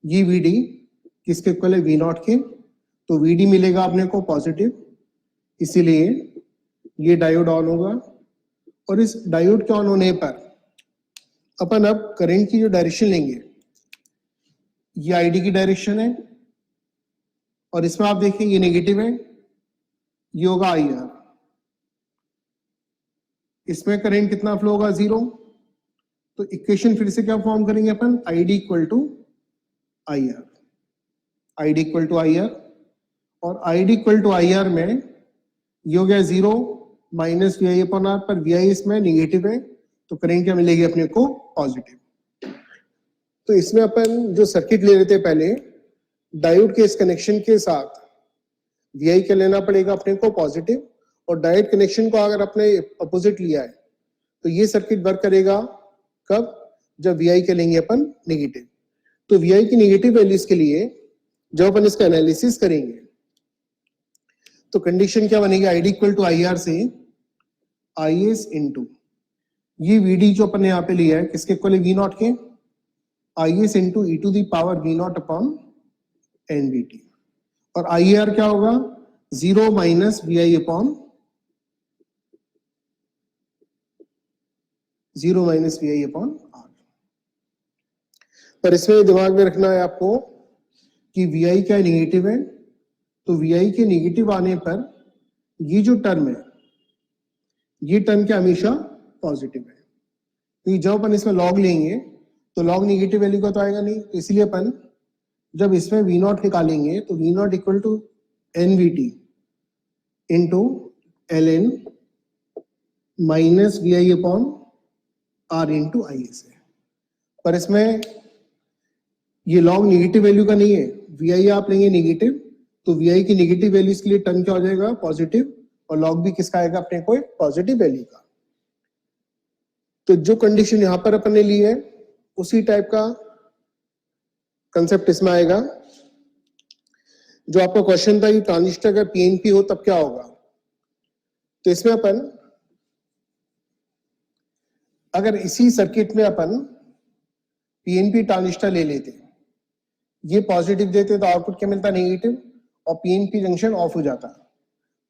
ये वीडी किसके इक्वल है, वी नॉट के, तो वीडी मिलेगा अपने को पॉजिटिव, इसीलिए ये डायोड ऑन होगा। और इस डायोड के ऑन होने पर अपन अब करंट की जो डायरेक्शन लेंगे, ये आईडी की डायरेक्शन है, और इसमें आप देखिए ये नेगेटिव है, ये होगा आई आर, इसमें करंट कितना फ्लो होगा, 0। तो इक्वेशन फिर से क्या फॉर्म करेंगे अपन, ID equal to I R, ID equal to I R, और ID equal to I R में ये हो गया 0 minus V I upon R, पर वी आई इसमें नेगेटिव है, तो करंट क्या मिलेगी अपने को, पॉजिटिव। तो इसमें अपन जो सर्किट ले रहे थे पहले, डायोड के इस कनेक्शन के साथ वी आई क्या लेना पड़ेगा अपने को, पॉजिटिव, और डायोड कनेक्शन को अगर अपने अपोजिट लिया है तो ये सर्किट वर्क करेगा कब, जब वी आई के लेंगे अपन नेगेटिव। तो वी आई की नेगेटिव वैल्यूज के लिए जब अपन इसका एनालिसिस करेंगे तो कंडीशन क्या बनेगी, ID equal to I R से आई एस इंटू ये वीडी जो अपन ने यहाँ पे लिया है किसके इक्वल है, वी नॉट के, I S into e to the power V naught upon N V T, और आई आर क्या होगा, 0 minus V I upon 0 minus V I upon R. पर इसमें दिमाग में रखना है आपको कि वी आई क्या नेगेटिव है, तो वी आई के नेगेटिव आने पर ये जो टर्म है, ये टर्म क्या हमेशा पॉजिटिव है, तो जब अपन इसमें लॉग लेंगे तो लॉग नेगेटिव वैल्यू का तो आएगा नहीं, तो इसलिए अपन जब इसमें वी नॉट निकालेंगे तो V naught equal to N V T into L N minus V I upon R into I S है। पर इसमें ये लॉग नेगेटिव वैल्यू का नहीं है, वी आई आप लेंगे नेगेटिव, तो वी आई की नेगेटिव वैल्यूज के लिए टर्म क्या हो जाएगा, पॉजिटिव, और लॉग भी किसका आएगा अपने को, पॉजिटिव वैल्यू का। तो जो कंडीशन यहां पर अपन ने ली है उसी टाइप का कंसेप्ट इसमें आएगा। जो आपका क्वेश्चन था ये ट्रांजिस्टर अगर पीएनपी हो तब क्या होगा, तो इसमें अपन अगर इसी सर्किट में अपन पीएनपी ट्रांजिस्टर ले लेते, ये पॉजिटिव देते तो आउटपुट क्या मिलता, नेगेटिव, और पीएनपी जंक्शन ऑफ हो जाता,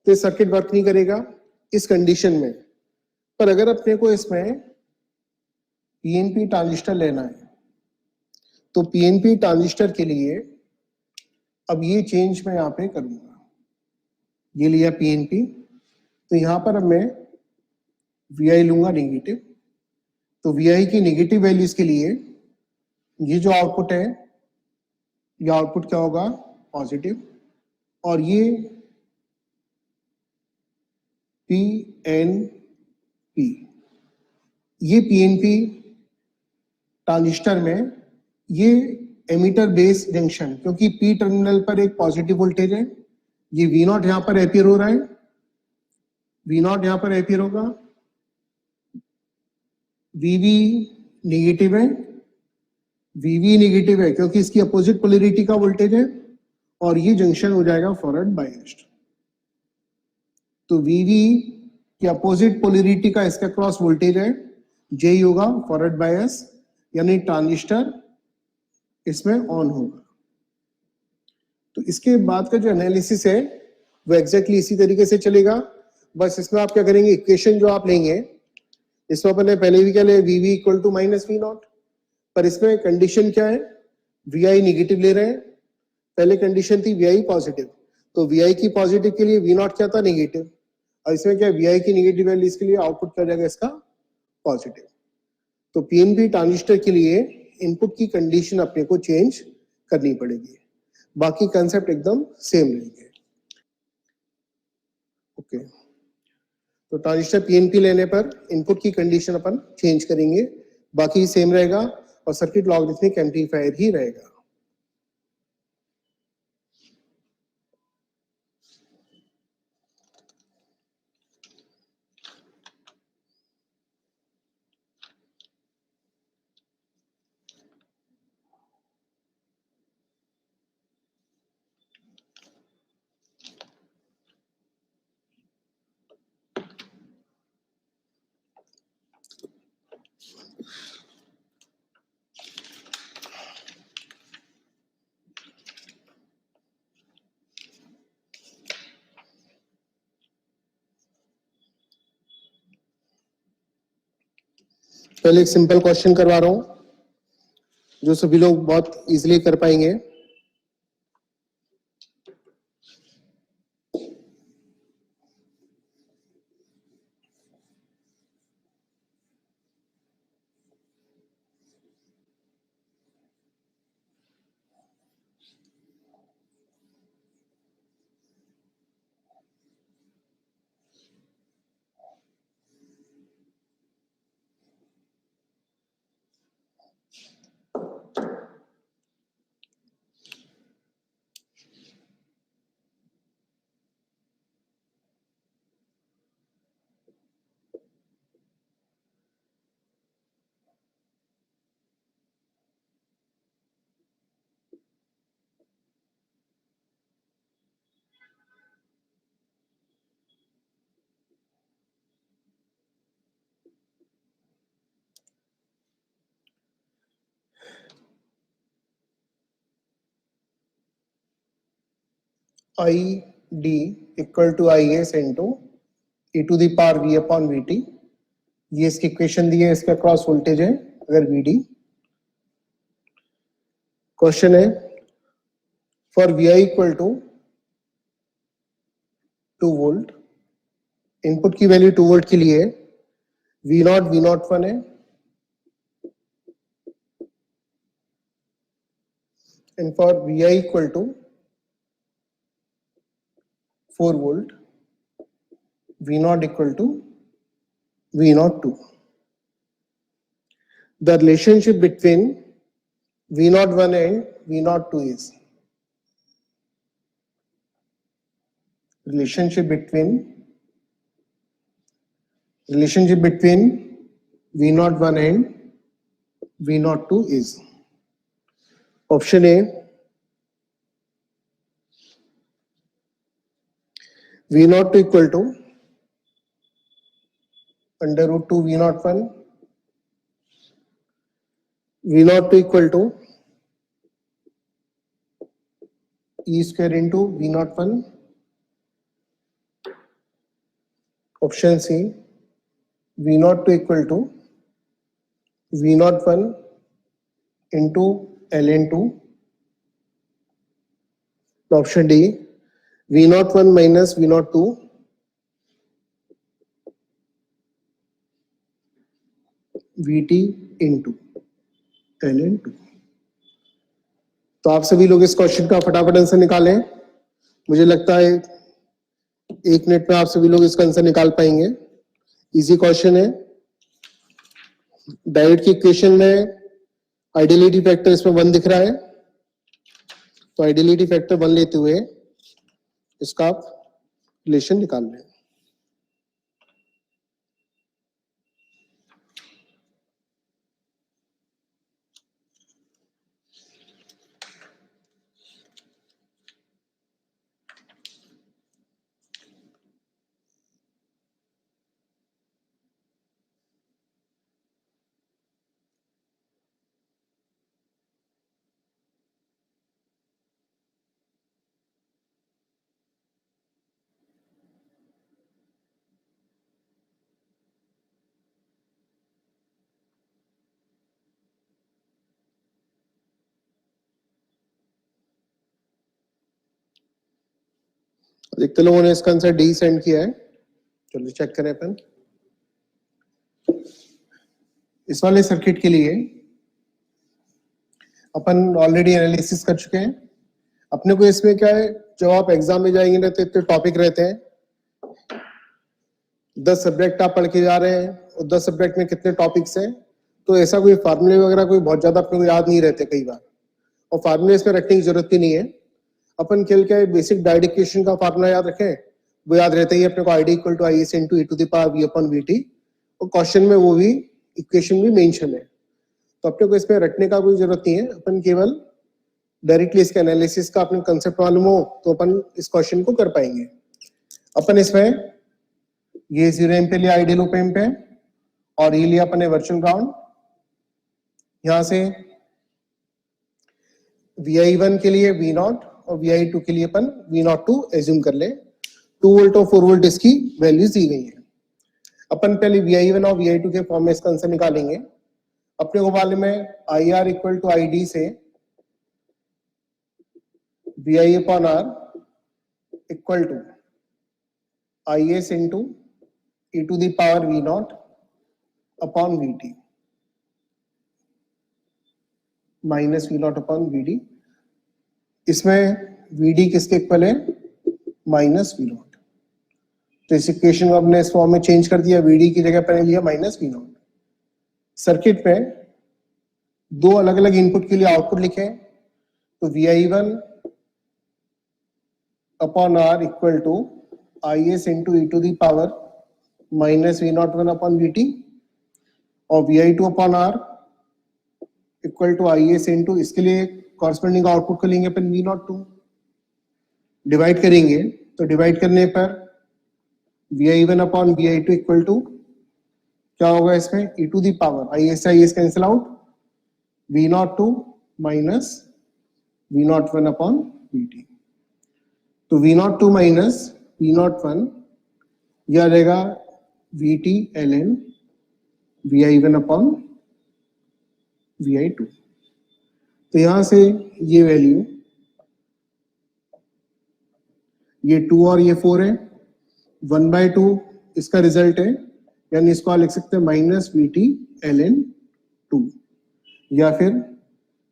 तो सर्किट वर्क नहीं करेगा इस कंडीशन में। पर अगर अपने को इसमें पीएनपी ट्रांजिस्टर लेना है तो पीएनपी ट्रांजिस्टर के लिए अब ये चेंज मैं यहां पे करूंगा, ये लिया पीएनपी, तो यहां पर अब मैं वी आई लूंगा नेगेटिव, तो वी आई की नेगेटिव वैल्यूज के लिए ये जो आउटपुट है, ये आउटपुट क्या होगा, पॉजिटिव, और ये पी एन पी, ये पीएनपी ट्रांजिस्टर में ये एमिटर बेस जंक्शन, क्योंकि पी टर्मिनल पर एक पॉजिटिव वोल्टेज है, ये वी नॉट यहां पर अपीयर हो रहा है, वी नॉट यहां पर अपीयर होगा, वीवी नेगेटिव है, वीवी नेगेटिव है क्योंकि इसकी अपोजिट पोलैरिटी का वोल्टेज है, और ये जंक्शन हो जाएगा फॉरवर्ड बायस्ड। तो वीवी की अपोजिट पोलैरिटी का इसका क्रॉस वोल्टेज है, जे होगा फॉरवर्ड बायस, यानी ट्रांजिस्टर इसमें ऑन होगा। तो इसके बाद का जो एनालिसिस है वो एग्जैक्टली इसी तरीके से चलेगा, बस इसमें आप क्या करेंगे, इक्वेशन जो आप लेंगे इसमें अपन ने पहले भी क्या ले, VV equal to minus V naught, पर इसमें कंडीशन क्या है, वी आई निगेटिव ले रहे हैं, पहले कंडीशन थी वी आई पॉजिटिव, तो वी आई की पॉजिटिव के लिए वी नॉट क्या था, नेगेटिव, और इसमें क्या वी आई की नेगेटिव वैल्यू इसके लिए आउटपुट क्या जाएगा इसका पॉजिटिव। तो पीएनपी ट्रांजिस्टर के लिए इनपुट की कंडीशन अपने को चेंज करनी पड़ेगी, बाकी कंसेप्ट एकदम सेम रहेंगे। ओके, तो ट्रांजिस्टर पीएनपी लेने पर इनपुट की कंडीशन अपन चेंज करेंगे, बाकी सेम रहेगा, और सर्किट लॉगरिथमिक एम्पलीफायर ही रहेगा। पहले एक सिंपल क्वेश्चन करवा रहा हूं जो सभी लोग बहुत इजीली कर पाएंगे। I D equal to I S into e to the power V upon V T, ये इसकी इक्वेशन दी है, इसका क्रॉस वोल्टेज है अगर वी डी। क्वेश्चन है for V I equal to 2 volt, input की वैल्यू 2 वोल्ट के लिए वी नॉट 1 है, and for V I equal to 4 volt, V naught equal to V naught 2। The relationship between V01 and V02 is relationship between V01 and V02 is option A V02 equal to under root 2 V01, V02 equal to E square into V01, option C V02 equal to V01 into ln2, option D V01 minus V02 VT into ln2। तो आप सभी लोग इस question का फटाफट answer निकालें, मुझे लगता है 1 मिनट में आप सभी लोग इसका आंसर निकाल पाएंगे। इजी क्वेश्चन है, डायोड की इक्वेशन में आइडियलिटी फैक्टर इसमें 1 दिख रहा है, तो आइडियलिटी फैक्टर 1 लेते हुए इसका आप रिलेशन निकाल लें। अधिकतर लोगों ने इसका आंसर डी सेंड किया है, चलिए चेक करें अपन। इस वाले सर्किट के लिए अपन ऑलरेडी एनालिसिस कर चुके हैं। अपने को इसमें क्या है, जब आप एग्जाम में जाएंगे ना तो इतने टॉपिक रहते हैं, 10 सब्जेक्ट आप पढ़ के जा रहे हैं और 10 सब्जेक्ट में कितने टॉपिक्स हैं, तो ऐसा कोई फार्मूले वगैरह कोई बहुत ज्यादा अपने को याद नहीं रहते कई बार, और फार्मूले इसमें रखने की जरूरत भी नहीं है। अपन खेल के बेसिक डायरेक्ट इक्वेशन का फार्मूला याद रखें, वो याद रहता ही अपने को, ID equal to I S into e to the power V upon V T, और क्वेश्चन में वो भी इक्वेशन भी मेंशन है, तो अपने को इसमें रटने का कोई जरूरत नहीं है। अपन केवल डायरेक्टली इसके एनालिसिस का अपने कंसेप्ट मालूम हो तो अपन इस क्वेश्चन को कर पाएंगे। अपन इसमें ये 0 एम पे लिया आइडियल ओप एम्प पे, और ये लिया अपने वर्चुअल ग्राउंड। यहां से Vi1 के लिए V0 और Vi2 के लिए अपन V02 एज्यूम कर ले। 2 वोल्ट और 4 वोल्ट इसकी वैल्यूज दी गई है। अपन पहले Vi1 और Vi2 के फॉर्म में इसका आंसर निकालेंगे। अपने को मालूम है IR इक्वल टू ID से Vi upon R equal to IS into e to the power V0 upon Vt minus V0 upon Vd। इसमें Vd किसके इक्वल है, माइनस V0, तो इस इक्वेशन को हमने इस फॉर्म में चेंज कर दिया, Vd की जगह पर लिया माइनस V0। सर्किट पे दो अलग अलग इनपुट के लिए आउटपुट लिखे, तो Vi1 upon R equal to IS into e to the power minus V01 upon Vt, और Vi2 upon R equal to IS into, इसके लिए कॉरस्पॉन्डिंग आउटपुट को लेंगे अपन V02, डिवाइड करेंगे, तो डिवाइड करने पर Vi1 upon Vi2 equal to क्या होगा, इसमें e to the power IS cancel out, V02 minus V01 upon Vt, तो V02 माइनस V01 यह रहेगा Vt ln Vi1 upon Vi2। तो यहां से ये वैल्यू, ये 2 और ये 4 है, 1/2 इसका रिजल्ट है, यानी इसको आप लिख सकते हैं माइनस Vt ln 2, या फिर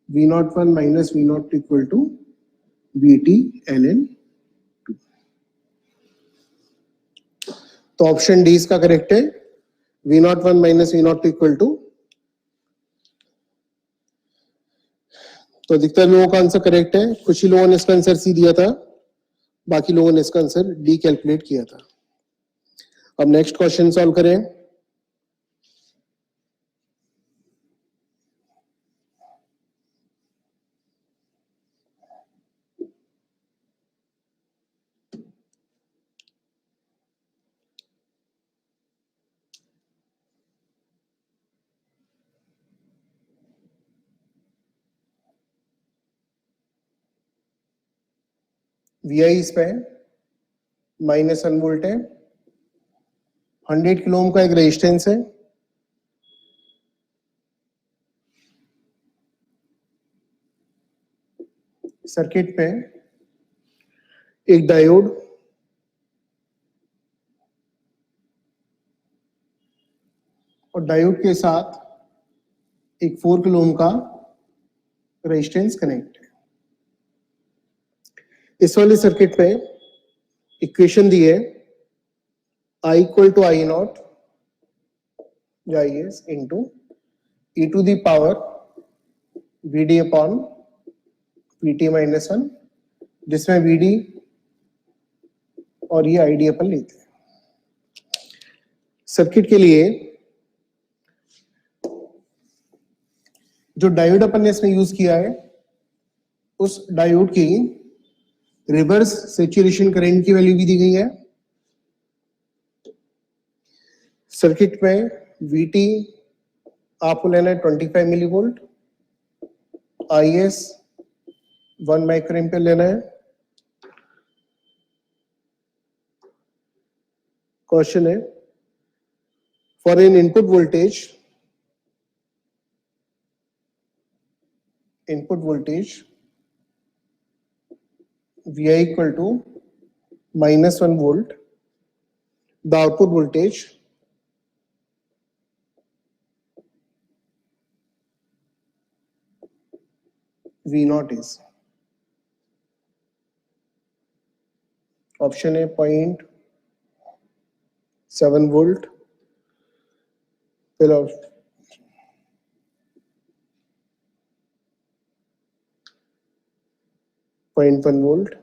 V01 minus V0 equal to Vt ln 2। तो ऑप्शन डी इसका करेक्ट है, V01 minus V0 equal to. तो अधिकतर लोगों का आंसर करेक्ट है, कुछ ही लोगों ने इसका आंसर सी दिया था, बाकी लोगों ने इसका आंसर डी कैलकुलेट किया था। अब नेक्स्ट क्वेश्चन सॉल्व करें। Vi इस पे माइनस 1 वोल्ट है, 100 किलो ओम का एक रेजिस्टेंस है, सर्किट पे एक डायोड और डायोड के साथ एक 4 किलो ओम का रेजिस्टेंस कनेक्ट है। इस वाले सर्किट पे इक्वेशन दी है I equal to I0 IS into e to the power VD upon VT minus 1, जिसमें VD और ये ID अपन लेते हैं। सर्किट के लिए जो डायोड अपन ने इसमें यूज किया है, उस डायोड की रिवर्स सैचुरेशन करंट की वैल्यू भी दी गई है। सर्किट में VT आपको लेना है 25 milli volt, IS 1 micro ampere लेना है। क्वेश्चन है, for an input voltage VI equal to -1 volt, the output voltage V0 is, option है 0.7 वोल्ट, फिर 0.1 वोल्ट,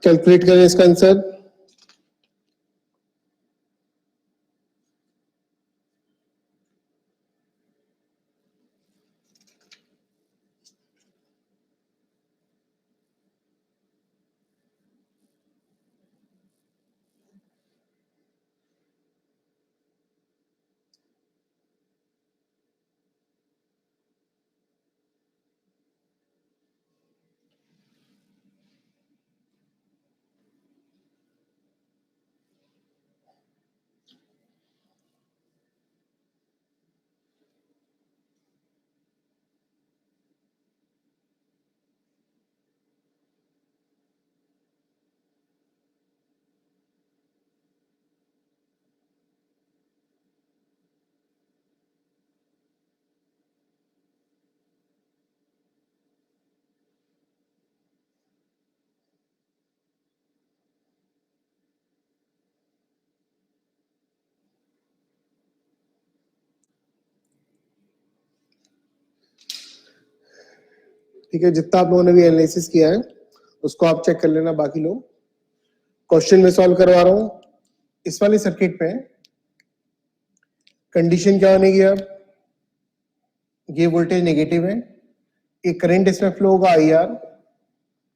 कैलकुलेट करें इसका आंसर। ठीक है, जितना आप लोगों ने भी एनालिसिस किया है उसको आप चेक कर लेना। बाकी लोग क्वेश्चन में सॉल्व करवा रहा हूं। इस वाले सर्किट में कंडीशन क्या बनेगी? अब ये वोल्टेज नेगेटिव है, एक करंट इसमें फ्लो होगा IR,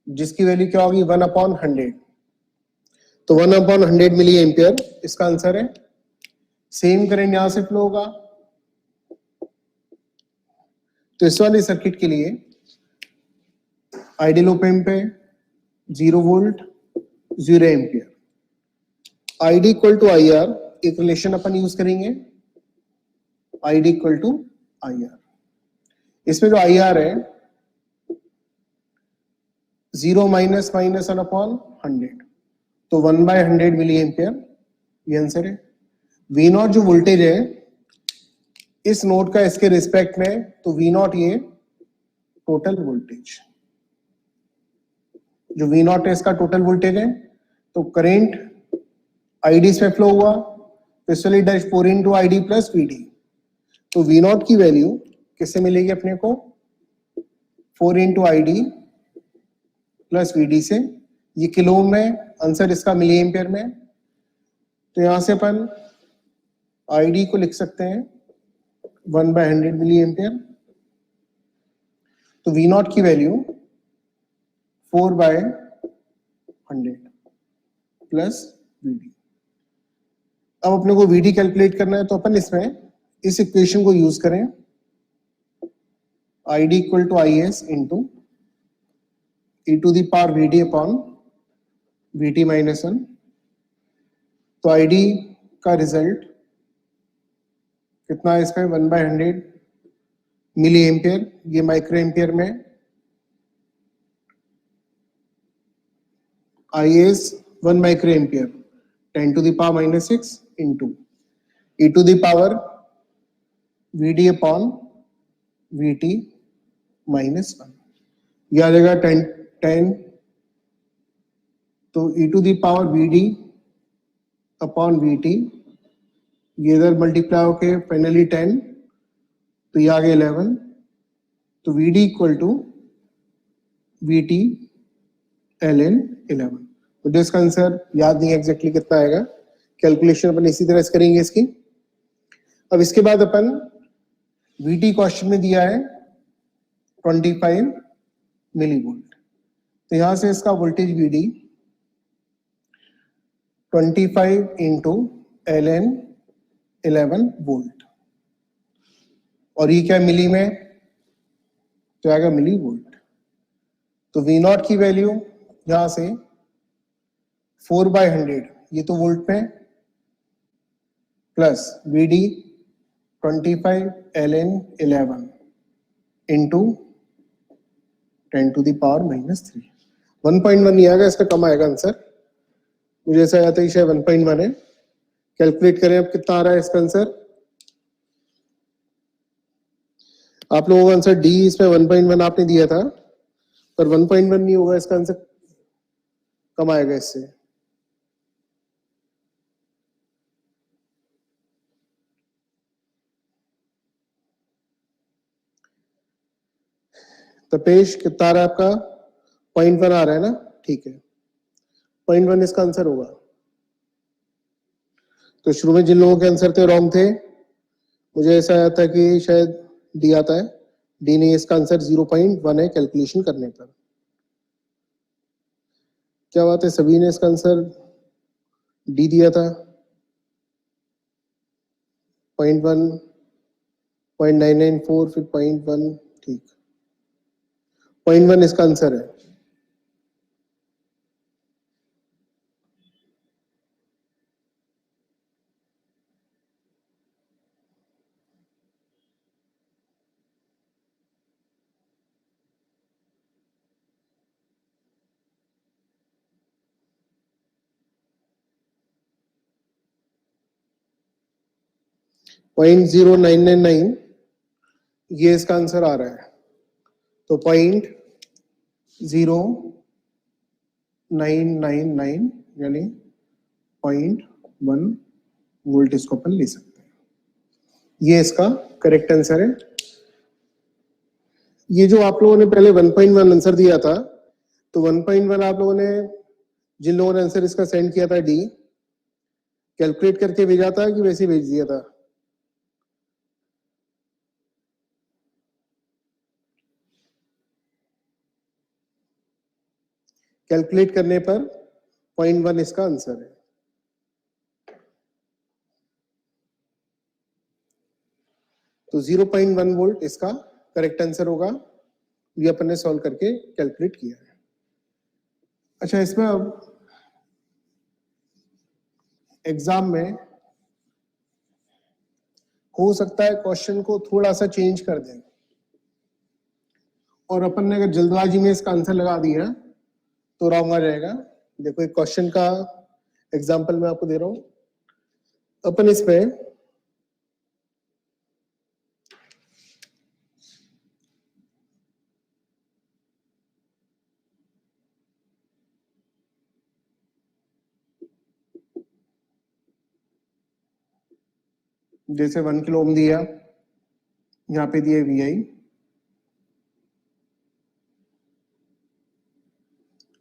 जिसकी वैल्यू क्या होगी 1/100, तो 1/100 मिली एम्पियर इसका आंसर है। सेम करंट यहां से फ्लो होगा, तो इस वाले सर्किट के लिए आइडियल ऑप एम्प है 0 volt 0 ampere. ID equal to IR, एक रिलेशन अपन यूज करेंगे, ID इक्वल टू IR। इसमें जो IR है 0 माइनस माइनस 1/100, तो 1/100 मिली एम्पियर, ये आंसर है। V0 जो वोल्टेज है इस नोड का इसके रिस्पेक्ट में, तो V0 ये टोटल वोल्टेज, जो V0 है इसका टोटल वोल्टेज है। तो करंट ID इसमें फ्लो हुआ, तो इसलिए dash 4 into ID plus VD, तो V0 की वैल्यू किससे मिलेगी अपने को? 4 इंटू ID प्लस VD से। ये किलो ओम में, आंसर इसका मिली एम्पियर में, तो यहां से अपन ID को लिख सकते हैं 1/100 मिली एम्पियर, तो V0 की वैल्यू 4/100 प्लस VD। अब अपने को VD कैलकुलेट करना है, तो अपन इसमें इस इक्वेशन को यूज करें, ID equal to IS into e to the power VD upon VT minus 1। तो ID का रिजल्ट कितना है इसमें? 1/100 मिली एम्पियर, ये माइक्रो एम्पियर में, IS 1 micro ampere 10 to the power minus 6 into e to the power VD upon VT minus 1। यह आ जाएगा 10 तो e to the power vd upon vt, ये इधर मल्टीप्लाई होके फाइनली 10, तो ये आ गया 11, तो vd equal to vt ln 11। मुझे इसका आंसर याद नहीं एग्जैक्टली कितना आएगा, कैलकुलेशन अपन इसी तरह से करेंगे इसकी। अब इसके बाद अपन vt क्वेश्चन में दिया है 25 मिलीवोल्ट, तो यहां से इसका voltage vd 25 into ln 11 volt, और ये क्या मिली में, तो आएगा मिली वोल्ट। तो V नॉट की वैल्यू यहां से 4/100, ये तो वोल्ट में, plus VD 25 ln 11 into 10 to the power -3। 1.1 नहीं आएगा, इसका कम आएगा आंसर, मुझे ऐसा आता है शायद 1.1 है। कैलकुलेट करें अब कितना आ रहा है इसका आंसर। आप लोगों का आंसर डी, इसमें 1.1 आपने दिया था, पर 1.1 नहीं होगा, इसका आंसर कम आएगा इससे। तपेश कितना आ रहा है आपका, 0.1 आ रहा है ना, ठीक है, 0.1 इसका आंसर होगा। तो शुरू में जिन लोगों के आंसर थे रॉन्ग थे, मुझे ऐसा आया था कि शायद डी आता है, डी नहीं, इसका आंसर 0.1 है कैलकुलेशन करने पर। क्या बात है, सभी ने इसका आंसर डी दिया था, 0.1, 0.994, फिर 0.1, ठीक, 0.1 इसका आंसर है। पॉइंट 0999 ये इसका आंसर आ रहा है, तो 0.0999 यानी 0.1 वोल्ट इसको अपन ले सकते हैं, ये इसका करेक्ट आंसर है। ये जो आप लोगों ने पहले 1.1 आंसर दिया था, तो 1.1 आप लोगों ने, जिन लोगों ने आंसर इसका सेंड किया था डी, कैलकुलेट करके भेजा था कि वैसे भेज दिया था? कैलकुलेट करने पर 0.1 इसका आंसर है। तो 0.1 वोल्ट इसका करेक्ट आंसर होगा, ये अपन ने सॉल्व करके कैलकुलेट किया है। अच्छा, इसमें अब एग्जाम में हो सकता है क्वेश्चन को थोड़ा सा चेंज कर दें, और अपन ने अगर जल्दबाजी में इसका आंसर लगा दिया तो रॉन्ग आ जाएगा। देखो एक क्वेश्चन का एग्जांपल मैं आपको दे रहा हूं। अपन इसमें जैसे 1 किलो ओम दिया, यहाँ पे दिया वी आई,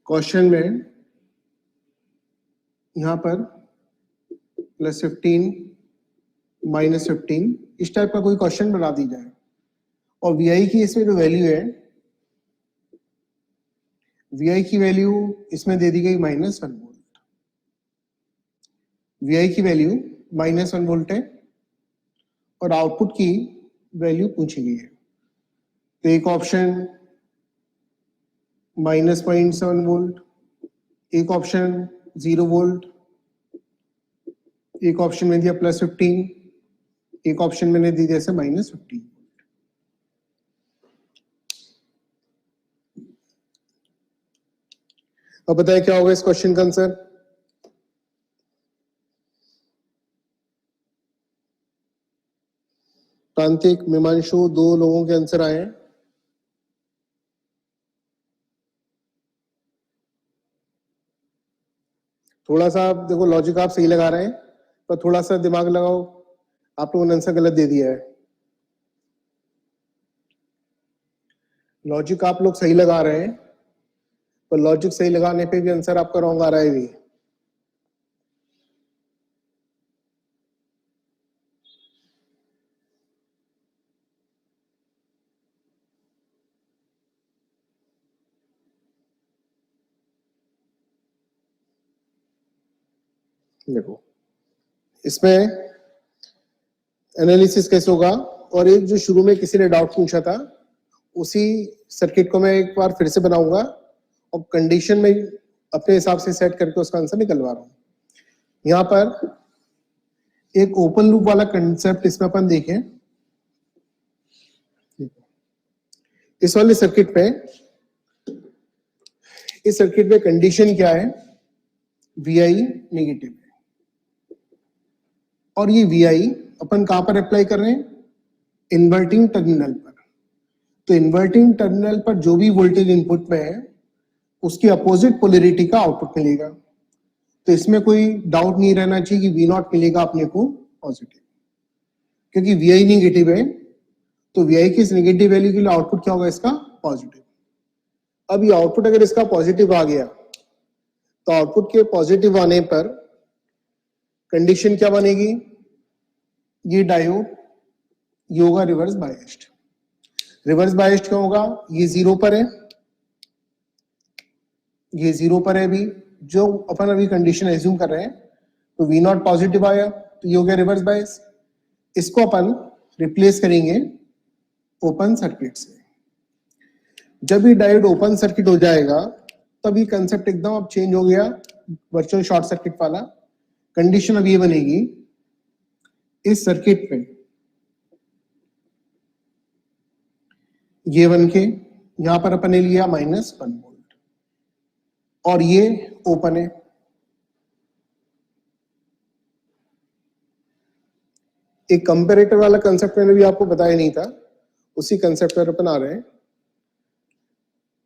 क्वेश्चन में यहाँ पर +15 -15 इस टाइप का कोई क्वेश्चन बना दी जाए, और वी आई की इसमें जो वैल्यू है, वी आई की वैल्यू इसमें दे दी गई -1 वोल्ट, वी आई की वैल्यू -1 वोल्ट है, और आउटपुट की वैल्यू पूछी गई है। तो एक ऑप्शन -0.7 वोल्ट, एक ऑप्शन 0 वोल्ट, एक ऑप्शन में दिया +15, एक ऑप्शन मैंने दी जैसे -15। अब बताएं क्या होगा इस क्वेश्चन का आंसर। प्रांतिक, मीमांशु, 2 लोगों के आंसर आए हैं। थोड़ा सा आप देखो, लॉजिक आप सही लगा रहे हैं, पर थोड़ा सा दिमाग लगाओ, आप लोगों ने आंसर गलत दे दिया है। लॉजिक आप लोग सही लगा रहे हैं, पर लॉजिक सही लगाने पे भी आंसर आपका रॉन्ग आ रहा है भी। देखो इसमें एनालिसिस कैसे होगा, और एक जो शुरू में किसी ने डाउट पूछा था उसी सर्किट को मैं एक बार फिर से बनाऊंगा और कंडीशन में अपने हिसाब से सेट करके उसका आंसर निकलवा रहा हूं। यहां पर एक ओपन लूप वाला कंसेप्ट इसमें अपन देखें। इस वाले सर्किट पे, इस सर्किट में कंडीशन क्या है, VI नेगेटिव है, और ये VI अपन कहां पर अप्लाई कर रहे हैं, इन्वर्टिंग टर्मिनल पर। तो इन्वर्टिंग टर्मिनल पर जो भी वोल्टेज इनपुट में है उसकी अपोजिट पोलैरिटी का आउटपुट मिलेगा। तो इसमें कोई डाउट नहीं रहना चाहिए कि V0 मिलेगा अपने को पॉजिटिव, क्योंकि VI नेगेटिव है, तो VI की इस नेगेटिव वैल्यू के लिए आउटपुट क्या होगा इसका, पॉजिटिव। अब ये आउटपुट अगर इसका पॉजिटिव आ गया तो आउटपुट के पॉजिटिव आने पर कंडीशन क्या बनेगी, ये डायोड ये होगा रिवर्स बायस्ड। रिवर्स बायस्ड क्यों होगा, ये 0 पर है, ये 0 पर है भी, जो अपन अभी कंडीशन एज्यूम कर रहे हैं। तो V0 पॉजिटिव आया तो ये हो गया रिवर्स बायस। इसको अपन रिप्लेस करेंगे ओपन सर्किट से। जब ये डायोड ओपन सर्किट हो जाएगा तब ये कंसेप्ट एकदम अब चेंज हो गया, वर्चुअल शॉर्ट सर्किट वाला। कंडीशन अब ये बनेगी, इस सर्किट पे ये बन के यहां पर अपन ने लिया -1 वोल्ट और ये ओपन है। एक कंपैरेटर वाला कंसेप्ट मैंने भी आपको बताया नहीं था, उसी कंसेप्ट पर अपन आ रहे हैं।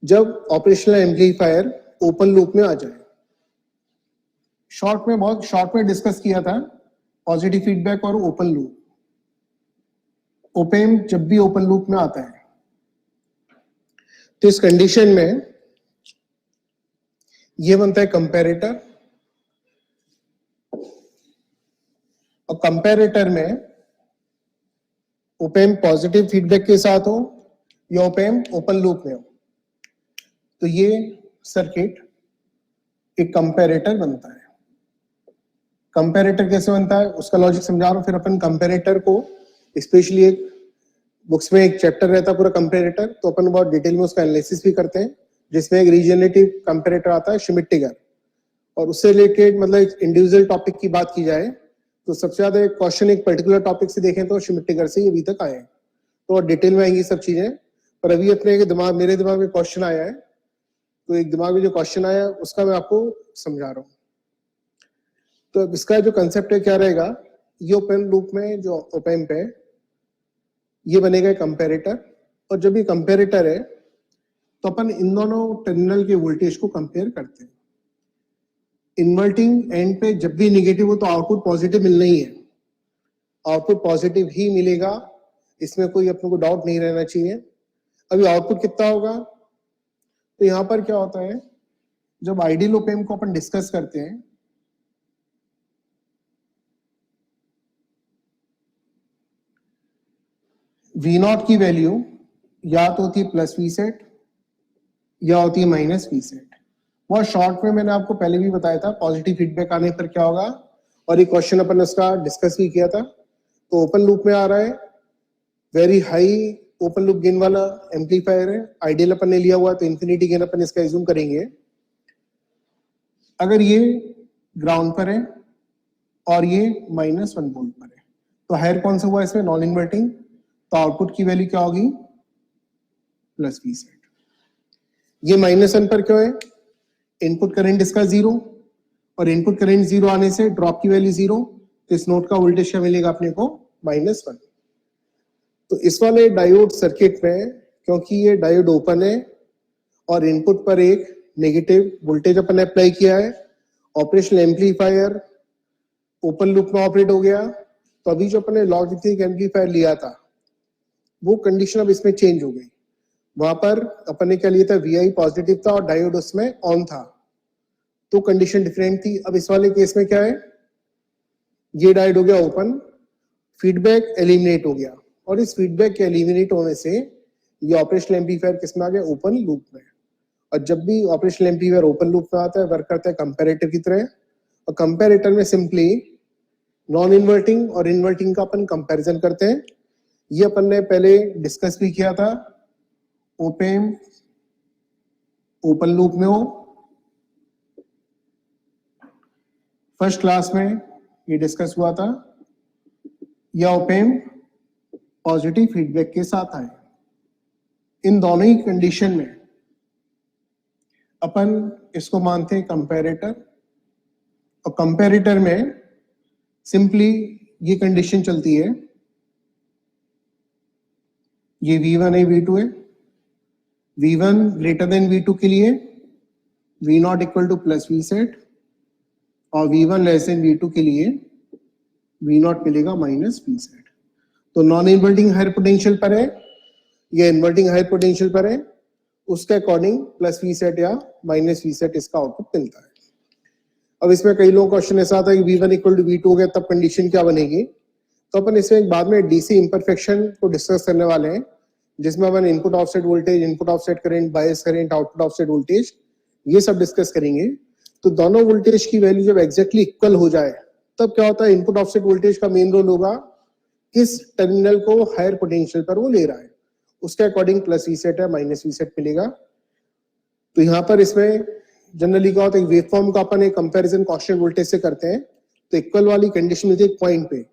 जब ऑपरेशनल एम्पलीफायर ओपन लूप में आ जाए, बहुत शॉर्ट में डिस्कस किया था पॉजिटिव फीडबैक और ओपन लूप। ओपेम जब भी ओपन लूप में आता है तो इस कंडीशन में ये बनता है कंपैरेटर, और कंपैरेटर में ओपेम पॉजिटिव फीडबैक के साथ हो या ओपेम ओपन लूप में हो, तो ये सर्किट एक कंपैरेटर बनता है। कंपैरेटर कैसे बनता है उसका लॉजिक समझा रहा हूं। फिर अपन कंपैरेटर को स्पेशली एक बुक्स में एक चैप्टर रहता है पूरा कंपैरेटर, तो अपन बहुत डिटेल में उसका एनालिसिस भी करते हैं, जिसमें एक रीजनरेटिव कंपैरेटर आता है शिमिट्टिगर, और उससे रिलेटेड मतलब एक इंडिविजुअल टॉपिक की बात की जाए तो सबसे ज्यादा क्वेश्चन एक पर्टिकुलर टॉपिक से देखें तो शिमिट्टिगर से ही अभी तक आए हैं। तो डिटेल में आएंगी सब चीजें, पर अभी अपने मेरे दिमाग में क्वेश्चन आया है, तो एक दिमाग में जो क्वेश्चन आया उसका मैं आपको समझा रहा हूँ। तो इसका जो कंसेप्ट है क्या रहेगा, ये ओपन लूप में जो ओपन पे ये बनेगा कंपैरेटर, और जब ये कंपैरेटर है तो अपन इन दोनों टर्मिनल के वोल्टेज को कंपेयर करते हैं। इन्वर्टिंग एंड पे जब भी नेगेटिव हो तो आउटपुट पॉजिटिव मिलना ही है, आउटपुट पॉजिटिव ही मिलेगा, इसमें कोई अपने को डाउट नहीं रहना चाहिए। अभी आउटपुट कितना होगा, तो यहां पर क्या होता है, जब आइडियल ऑप एम्प को अपन डिस्कस करते हैं V0 की वैल्यू या तो होती है प्लस V सेट या होती है माइनस V सेट। बहुत शॉर्ट में मैंने आपको पहले भी बताया था पॉजिटिव फीडबैक आने पर क्या होगा, और एक क्वेश्चन अपन उसका डिस्कस भी किया था। तो ओपन लूप में आ रहा है, very high open loop gain वाला एम्पलीफायर है, आइडियल अपन ने लिया हुआ तो इन्फिनिटी गेन अपन इसका एज्यूम करेंगे। अगर ये ग्राउंड पर है और ये -1 वोल्ट पर है, तो हायर कौन सा हुआ इसमें, नॉन इन्वर्टिंग, तो आउटपुट की वैल्यू क्या होगी, प्लस V सेट। ये -1 पर क्यों है, इनपुट करंट इसका 0, और इनपुट करंट 0 आने से ड्रॉप की वैल्यू 0, तो इस नोड का वोल्टेज क्या मिलेगा अपने को, -1। तो इस वाले डायोड सर्किट में क्योंकि ये डायोड ओपन है और इनपुट पर एक नेगेटिव वोल्टेज अपन ने अप्लाई किया है ऑपरेशनल एम्पलीफायर ओपन लूप में ऑपरेट हो गया, तो अभी जो अपने लॉगरिथमिक एम्पलीफायर लिया था वो कंडीशन अब इसमें चेंज हो गई। वहां पर अपन ने क्या लिया था, VI पॉजिटिव था और डायोड उसमें ऑन था, तो कंडीशन डिफरेंट थी। अब इस वाले केस में क्या है, ये डायोड हो गया ओपन, फीडबैक एलिमिनेट हो गया, और इस फीडबैक के एलिमिनेट होने से ये ऑपरेशनल एम्पलीफायर किसमें आ गया, ओपन लूप में। और जब भी ऑपरेशनल एम्पलीफायर ओपन लूप में आता है वर्क करता है कंपैरेटर की तरह, और कंपैरेटर में सिंपली नॉन इन्वर्टिंग और इन्वर्टिंग का अपन कंपैरिजन करते हैं। ये अपन ने पहले डिस्कस भी किया था, ओपेम ओपन लूप में हो, फर्स्ट क्लास में ये डिस्कस हुआ था, या ओपेम पॉजिटिव फीडबैक के साथ आए। इन दोनों ही कंडीशन में अपन इसको मानते हैं कंपैरेटर, और कंपैरेटर में सिंपली ये कंडीशन चलती है, ये V1 है V2 है, V1 ग्रेटर देन V2 के लिए V0 equal two plus V set, और V1 लेस देन V2 के लिए V0 मिलेगा माइनस V सेट। तो नॉन इन्वर्टिंग हायर पोटेंशियल पर है या इन्वर्टिंग हायर पोटेंशियल पर है, उसके अकॉर्डिंग प्लस V सेट या माइनस V सेट इसका आउटपुट मिलता है। अब इसमें कई लोगों का क्वेश्चन ऐसा आता है कि V1 इक्वल टू V2 हो गया, तब कंडीशन क्या बनेगी। तो अपन इसमें बाद में डीसी इंपरफेक्शन को डिस्कस करने वाले हैं, जिसमें अपन input offset voltage, input offset current, bias current, output offset voltage, ये सब डिस्कस करेंगे। तो दोनों वोल्टेज की वैल्यू जब एग्जैक्टली इक्वल हो जाए तब क्या होता है, इनपुट ऑफसेट वोल्टेज का मेन रोल होगा किस टर्मिनल को हायर पोटेंशियल पर वो ले रहा है, उसके अकॉर्डिंग प्लस V सेट है माइनस V सेट मिलेगा। तो यहाँ पर इसमें जनरली क्या होता है, वेव फॉर्म का अपन एक कंपैरिजन कांस्टेंट वोल्टेज से करते हैं, तो इक्वल वाली कंडीशन मिलती है एक पॉइंट पे,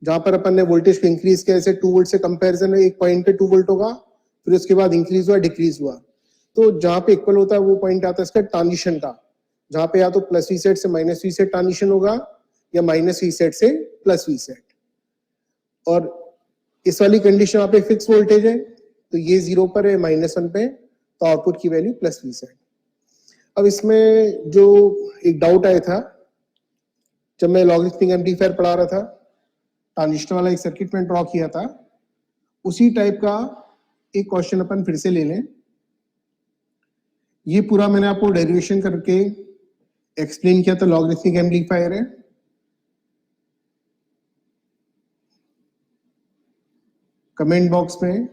जहां पर अपन ने वोल्टेज को इंक्रीज किया, जैसे 2 वोल्ट से कंपैरिजन है, एक पॉइंट पे 2 वोल्ट होगा, फिर उसके बाद इंक्रीज हुआ डिक्रीज हुआ, तो जहां पे इक्वल होता है वो पॉइंट आता है इसका ट्रांजिशन का, जहां पे या तो प्लस V सेट से माइनस V सेट ट्रांजिशन होगा या माइनस V सेट से प्लस V सेट। और इस वाली कंडीशन यहाँ पे फिक्स वोल्टेज है, तो ये 0 पर है, -1 पे, तो आउटपुट की वैल्यू प्लस V सेट। अब इसमें जो एक डाउट आया था जब मैं लॉगरिथमिक एम्पलीफायर पढ़ा रहा था, ट्रांजिस्टर वाला एक सर्किट में ड्रॉ किया था, उसी टाइप का एक क्वेश्चन अपन फिर से ले लें। ये पूरा मैंने आपको डेरिवेशन करके एक्सप्लेन किया था, लॉगरिथमिक एम्पलीफायर है। कमेंट बॉक्स में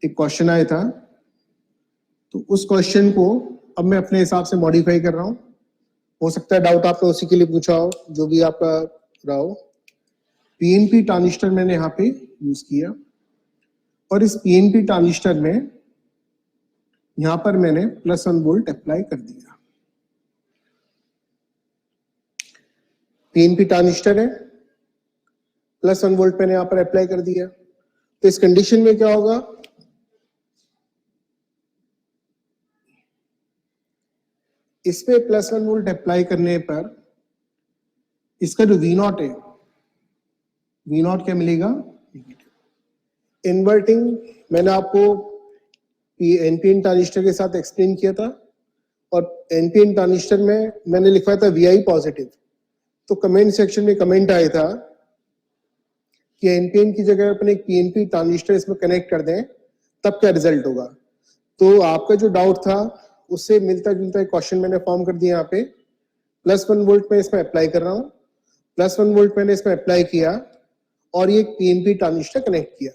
एक क्वेश्चन आया था, तो उस क्वेश्चन को अब मैं अपने हिसाब से मॉडिफाई कर रहा हूं। हो सकता है डाउट आपने उसी के लिए पूछा हो, जो भी आपका रहा हो। पीएनपी ट्रांजिस्टर मैंने यहाँ पे यूज किया, और इस पीएनपी ट्रांजिस्टर में यहां पर मैंने +1 वोल्ट अप्लाई कर दिया। पीएनपी ट्रांजिस्टर है, +1 वोल्ट मैंने यहां पर अप्लाई कर दिया। तो इस कंडीशन में क्या होगा, इस पे +1 वोल्ट अप्लाई करने पर इसका जो V0 है, V0 क्या मिलेगा, इन्वर्टिंग। मैंने आपको एनपीएन ट्रांजिस्टर के साथ एक्सप्लेन किया था, और एनपीएन ट्रांजिस्टर में मैंने लिखवाया था VI पॉजिटिव। तो कमेंट सेक्शन में कमेंट आया था कि एनपीएन की जगह अपन एक पीएनपी ट्रांजिस्टर इसमें कनेक्ट कर दें, तब क्या रिजल्ट होगा। तो आपका जो डाउट था उससे मिलता जुलता एक क्वेश्चन मैंने फॉर्म कर दिया। यहाँ पे +1 वोल्ट में इसमें अप्लाई कर रहा हूँ, +1 वोल्ट मैंने इसमें अप्लाई किया, और ये पीएनपी ट्रांजिस्टर कनेक्ट किया।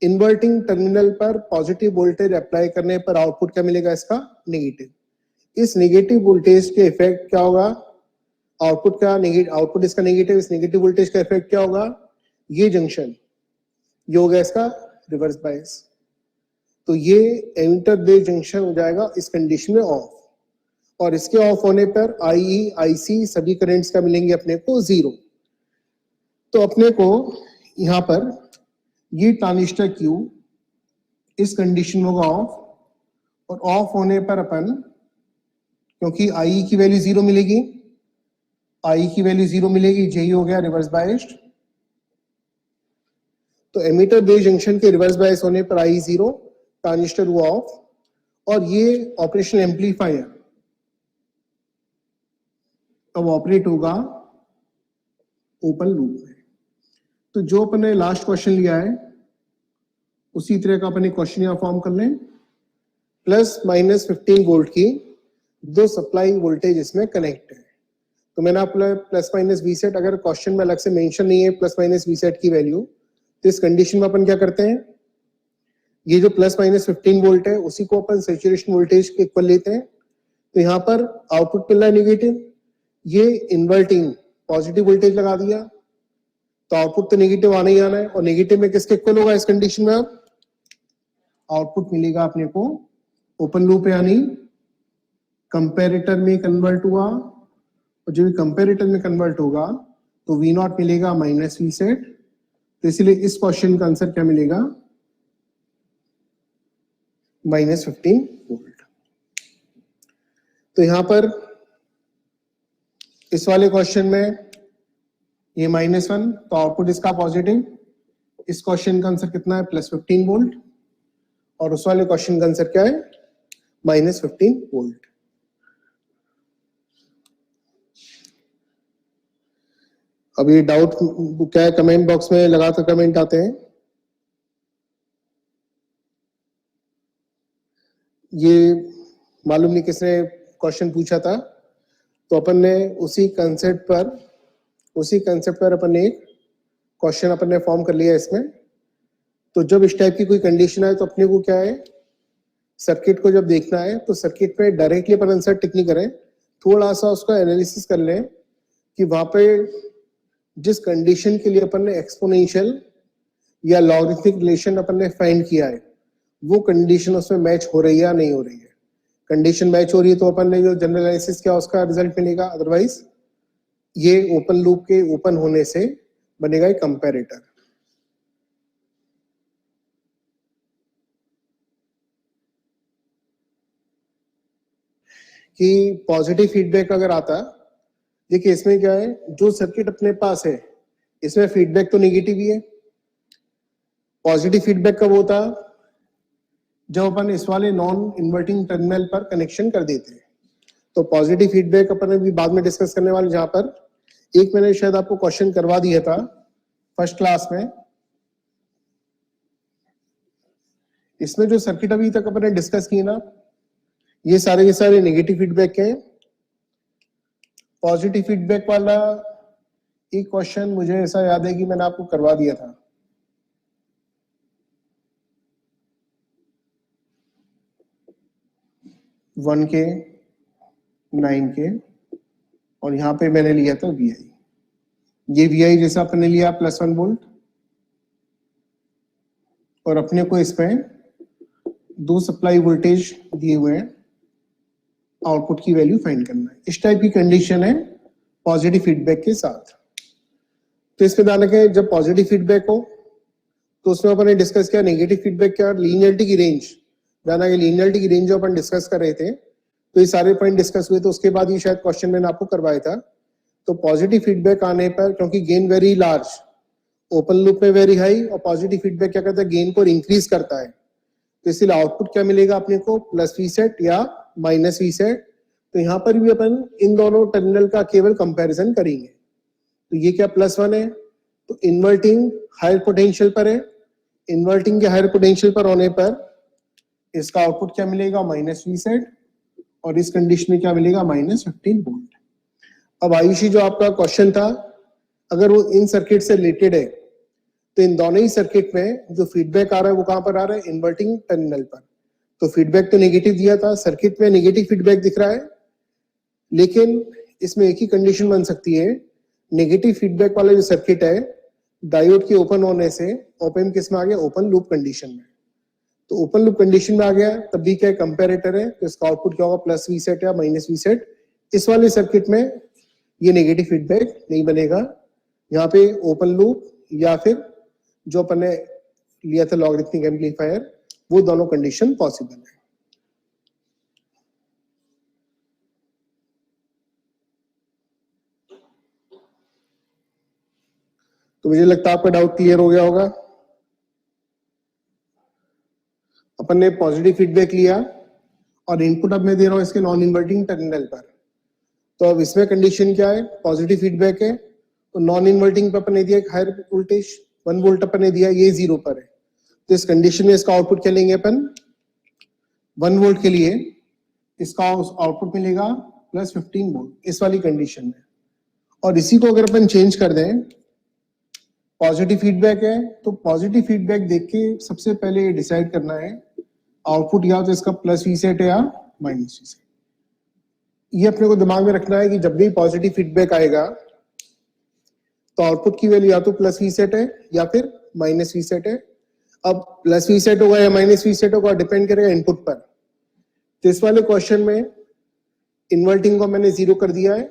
इन्वर्टिंग टर्मिनल पर पॉजिटिव वोल्टेज अप्लाई करने पर आउटपुट क्या मिलेगा, इसका नेगेटिव। इस नेगेटिव वोल्टेज के इफेक्ट क्या होगा, आउटपुट का नेगेटिव, आउटपुट इसका नेगेटिव, इस नेगेटिव वोल्टेज का इफेक्ट क्या होगा, ये जंक्शन, ये हो गया इसका रिवर्स बायस। तो ये एमिटर बेस जंक्शन हो जाएगा इस कंडीशन में ऑफ, और इसके ऑफ होने पर IE IC सभी करंट्स का मिलेंगे अपने को 0। तो अपने को यहाँ पर ये ट्रांजिस्टर Q इस कंडीशन में होगा ऑफ, और ऑफ होने पर अपन, क्योंकि IE की वैल्यू 0 मिलेगी, IE की वैल्यू 0 मिलेगी, यही हो गया रिवर्स बायस्ड। तो एमिटर बेस जंक्शन के रिवर्स बायस होने पर IE 0, ट्रांजिस्टर हुआ ऑफ। और ये ऑपरेशनल एम्पलीफायर अब ऑपरेट होगा ओपन लूप में। तो जो अपन ने लास्ट क्वेश्चन लिया है उसी तरह का अपन क्वेश्चन यहां फॉर्म कर लें। प्लस माइनस 15 वोल्ट की दो सप्लाई वोल्टेज इसमें कनेक्ट है। तो मैंने आप प्लस माइनस वी सेट, अगर क्वेश्चन में अलग से मेंशन नहीं है प्लस माइनस वी सेट की वैल्यू, तो इस कंडीशन में अपन क्या करते हैं, ये जो प्लस माइनस 15 वोल्ट है उसी को अपन सैचुरेशन वोल्टेज के इक्वल लेते हैं। तो यहाँ पर आउटपुट मिल रहा है नेगेटिव, ये इन्वर्टिंग पॉजिटिव वोल्टेज लगा दिया, तो आउटपुट तो नेगेटिव आना ही आना है। और नेगेटिव में किसके इक्वल होगा इस कंडीशन में, अब आउटपुट मिलेगा अपने को ओपन लूप यानी कंपैरेटर में कन्वर्ट हुआ, और जब कंपैरेटर में कन्वर्ट होगा तो वी नॉट मिलेगा माइनस वी सेट। तो इसलिए इस क्वेश्चन का आंसर क्या मिलेगा, माइनस 15 वोल्ट। तो यहां पर इस वाले क्वेश्चन में ये -1, तो आउटपुट इसका पॉजिटिव। इस क्वेश्चन का आंसर कितना है, प्लस 15 वोल्ट, और उस वाले क्वेश्चन का आंसर क्या है, माइनस 15 वोल्ट। अब ये डाउट क्या है, कमेंट बॉक्स में लगाकर कमेंट आते हैं। ये मालूम नहीं किसने क्वेश्चन पूछा था, तो अपन ने उसी कंसेप्ट पर अपन ने एक क्वेश्चन अपन ने फॉर्म कर लिया इसमें। तो जब इस टाइप की कोई कंडीशन आए तो अपने को क्या है, सर्किट को जब देखना है तो सर्किट पे डायरेक्टली अपन आंसर टिक नहीं करें, थोड़ा सा उसका एनालिसिस कर लें कि वहां पे जिस कंडीशन के लिए अपन ने एक्सपोनेंशियल या लॉगरिथमिक रिलेशन अपन ने फाइंड किया है वो कंडीशन उसमें मैच हो रही है या नहीं हो रही है। कंडीशन मैच हो रही है तो अपन ने जो जनरल एनालिसिस किया उसका रिजल्ट मिलेगा, अदरवाइज ये ओपन लूप के ओपन होने से बनेगा एक कंपैरेटर। कि पॉजिटिव फीडबैक अगर आता, देखिए इसमें क्या है, जो सर्किट अपने पास है इसमें फीडबैक तो नेगेटिव ही है। पॉजिटिव फीडबैक कब होता, जब अपन इस वाले नॉन इन्वर्टिंग टर्मिनल पर कनेक्शन कर देते हैं। तो पॉजिटिव फीडबैक अपन अभी बाद में डिस्कस करने वाले, जहां पर एक मैंने शायद आपको क्वेश्चन करवा दिया था फर्स्ट क्लास में। इसमें जो सर्किट अभी तक अपन ने डिस्कस किए ना, ये सारे के सारे नेगेटिव फीडबैक के। पॉजिटिव फीडबैक वाला एक क्वेश्चन मुझे ऐसा याद है कि मैंने आपको करवा दिया था, वन के 9 के, और यहां पे मैंने लिया था वी आई। ये वी आई जैसा अपने लिया +1 वोल्ट, और अपने को इसमें दो सप्लाई वोल्टेज दिए हुए हैं, आउटपुट की वैल्यू फाइंड करना है। इस टाइप की कंडीशन है पॉजिटिव फीडबैक के साथ। तो इसमें ध्यान रखें, जब पॉजिटिव फीडबैक हो तो उसमें अपन ने डिस्कस किया नेगेटिव फीडबैक क्या, लीनियरिटी की रेंज। ध्यान रखें लीनियरिटी की रेंज जो अपन डिस्कस कर रहे थे, तो ये सारे पॉइंट डिस्कस हुए। तो उसके बाद ये शायद क्वेश्चन मैंने आपको करवाया था। तो पॉजिटिव फीडबैक आने पर, क्योंकि gain very large, open loop में वेरी हाई, और पॉजिटिव फीडबैक क्या करता है, गेन को इंक्रीज करता है। तो इसलिए आउटपुट क्या मिलेगा अपने को, प्लस वी सेट या माइनस वी सेट। तो यहाँ पर भी अपन इन दोनों टर्मिनल का केवल कंपैरिजन करेंगे। तो ये क्या +1 है, तो इन्वर्टिंग हायर पोटेंशियल पर है। इन्वर्टिंग के हायर पोटेंशियल पर होने पर इसका आउटपुट क्या मिलेगा, माइनस वी सेट, और इस कंडीशन में क्या मिलेगा, -15 वोल्ट। अब आयुषी जो आपका क्वेश्चन था, अगर वो इन सर्किट से रिलेटेड है तो इन दोनों ही सर्किट में जो फीडबैक आ रहा है वो कहां पर आ रहा है, इन्वर्टिंग टर्मिनल पर। तो फीडबैक तो नेगेटिव दिया था, सर्किट में नेगेटिव फीडबैक दिख रहा है, लेकिन इसमें एक ही कंडीशन बन सकती है, नेगेटिव फीडबैक वाला जो सर्किट है डायोड के ओपन होने से ओपन किस में आ गया, ओपन लूप कंडीशन में। तो ओपन लूप कंडीशन में आ गया तब भी क्या कंपैरेटर है, तो इसका आउटपुट क्या होगा, प्लस वी सेट या माइनस वी सेट। इस वाले सर्किट में ये नेगेटिव फीडबैक नहीं बनेगा, यहाँ पे ओपन लूप या फिर जो अपन ने लिया था लॉगरिथमिक एम्पलीफायर, वो दोनों कंडीशन पॉसिबल है। तो मुझे लगता है आपका डाउट क्लियर हो गया होगा। अपन ने पॉजिटिव फीडबैक लिया और इनपुट अब मैं दे रहा हूं इसके नॉन इन्वर्टिंग टर्मिनल पर। तो अब इसमें कंडीशन क्या है, पॉजिटिव फीडबैक है, तो नॉन इन्वर्टिंग पर अपन ने दिया एक हायर वोल्टेज 1 वोल्ट अपन ने दिया, ये 0 पर है, तो इस कंडीशन में इसका आउटपुट क्या लेंगे अपन 1 वोल्ट के लिए इसका आउटपुट मिलेगा प्लस 15 वोल्ट इस वाली कंडीशन में। और इसी को अगर अपन चेंज कर दें, पॉजिटिव फीडबैक है तो पॉजिटिव फीडबैक देख के सबसे पहले डिसाइड करना है आउटपुट या तो इसका प्लस वी सेट है या माइनस वी सेट। ये अपने को दिमाग में रखना है कि जब भी पॉजिटिव फीडबैक आएगा तो आउटपुट की वैल्यू या तो प्लस वी सेट है या फिर माइनस वी सेट है। अब प्लस वी सेट होगा या माइनस वी सेट होगा डिपेंड करेगा इनपुट पर। तो इस वाले क्वेश्चन में इन्वर्टिंग को मैंने 0 कर दिया है,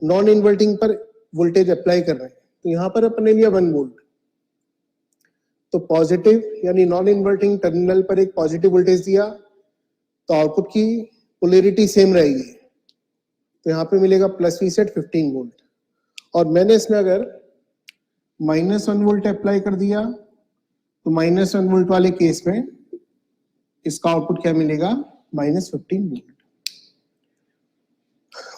नॉन इन्वर्टिंग पर वोल्टेज अप्लाई कर रहे हैं, तो यहां पर अपने लिया 1 वोल्ट। तो पॉजिटिव यानी नॉन इन्वर्टिंग टर्मिनल पर एक पॉजिटिव वोल्टेज दिया तो आउटपुट की पोलैरिटी सेम रहेगी, तो यहाँ पे मिलेगा प्लस वी सेट 15 वोल्ट। और मैंने इसमें अगर -1 वोल्ट अप्लाई कर दिया तो -1 वोल्ट वाले केस में इसका आउटपुट क्या मिलेगा -15 वोल्ट।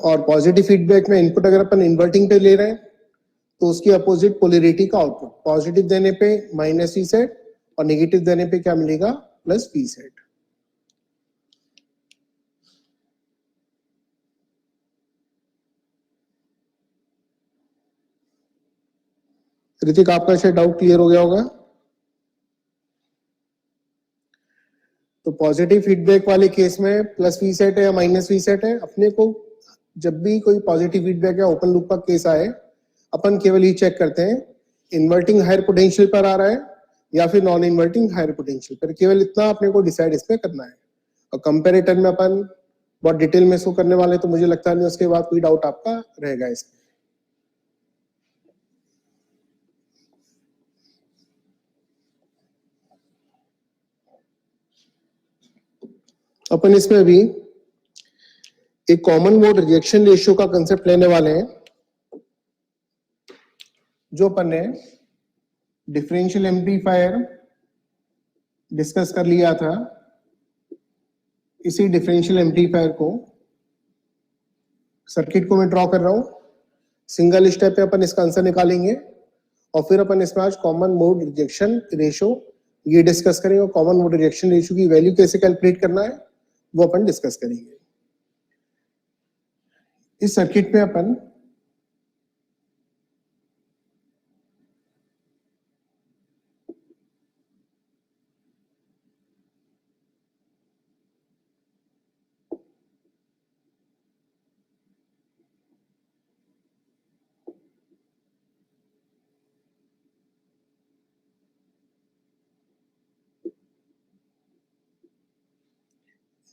और पॉजिटिव फीडबैक में इनपुट अगर अपन इन्वर्टिंग पे ले रहे हैं तो उसकी अपोजिट पोलैरिटी का आउटपुट, पॉजिटिव देने पे माइनस वी सेट और नेगेटिव देने पे क्या मिलेगा प्लस वी सेट। ऋतिक आपका शायद डाउट क्लियर हो गया होगा। तो पॉजिटिव फीडबैक वाले केस में प्लस वी सेट है या माइनस वी सेट है, अपने को जब भी कोई पॉजिटिव फीडबैक या ओपन लूप का केस आए अपन केवल ये चेक करते हैं इन्वर्टिंग हायर पोटेंशियल पर आ रहा है या फिर नॉन इन्वर्टिंग हायर पोटेंशियल पर, केवल इतना अपने को डिसाइड इसमें करना है। और कंपैरेटर में अपन बहुत डिटेल में शो करने वाले, तो मुझे लगता नहीं उसके बाद कोई डाउट आपका रहेगा इसमें। अपन इसमें अभी एक कॉमन मोड रिजेक्शन रेशियो का कंसेप्ट लेने वाले हैं, जो अपन ने डिफरेंशियल एम्पलीफायर डिस्कस कर लिया था। इसी डिफरेंशियल एम्पलीफायर को सर्किट को मैं ड्रॉ कर रहा हूं, सिंगल स्टेप पे अपन इसका आंसर निकालेंगे और फिर अपन इसमें आज कॉमन मोड रिजेक्शन रेशियो ये डिस्कस करेंगे और कॉमन मोड रिजेक्शन रेशियो की वैल्यू कैसे कैलकुलेट करना है वो अपन डिस्कस करेंगे। इस सर्किट में अपन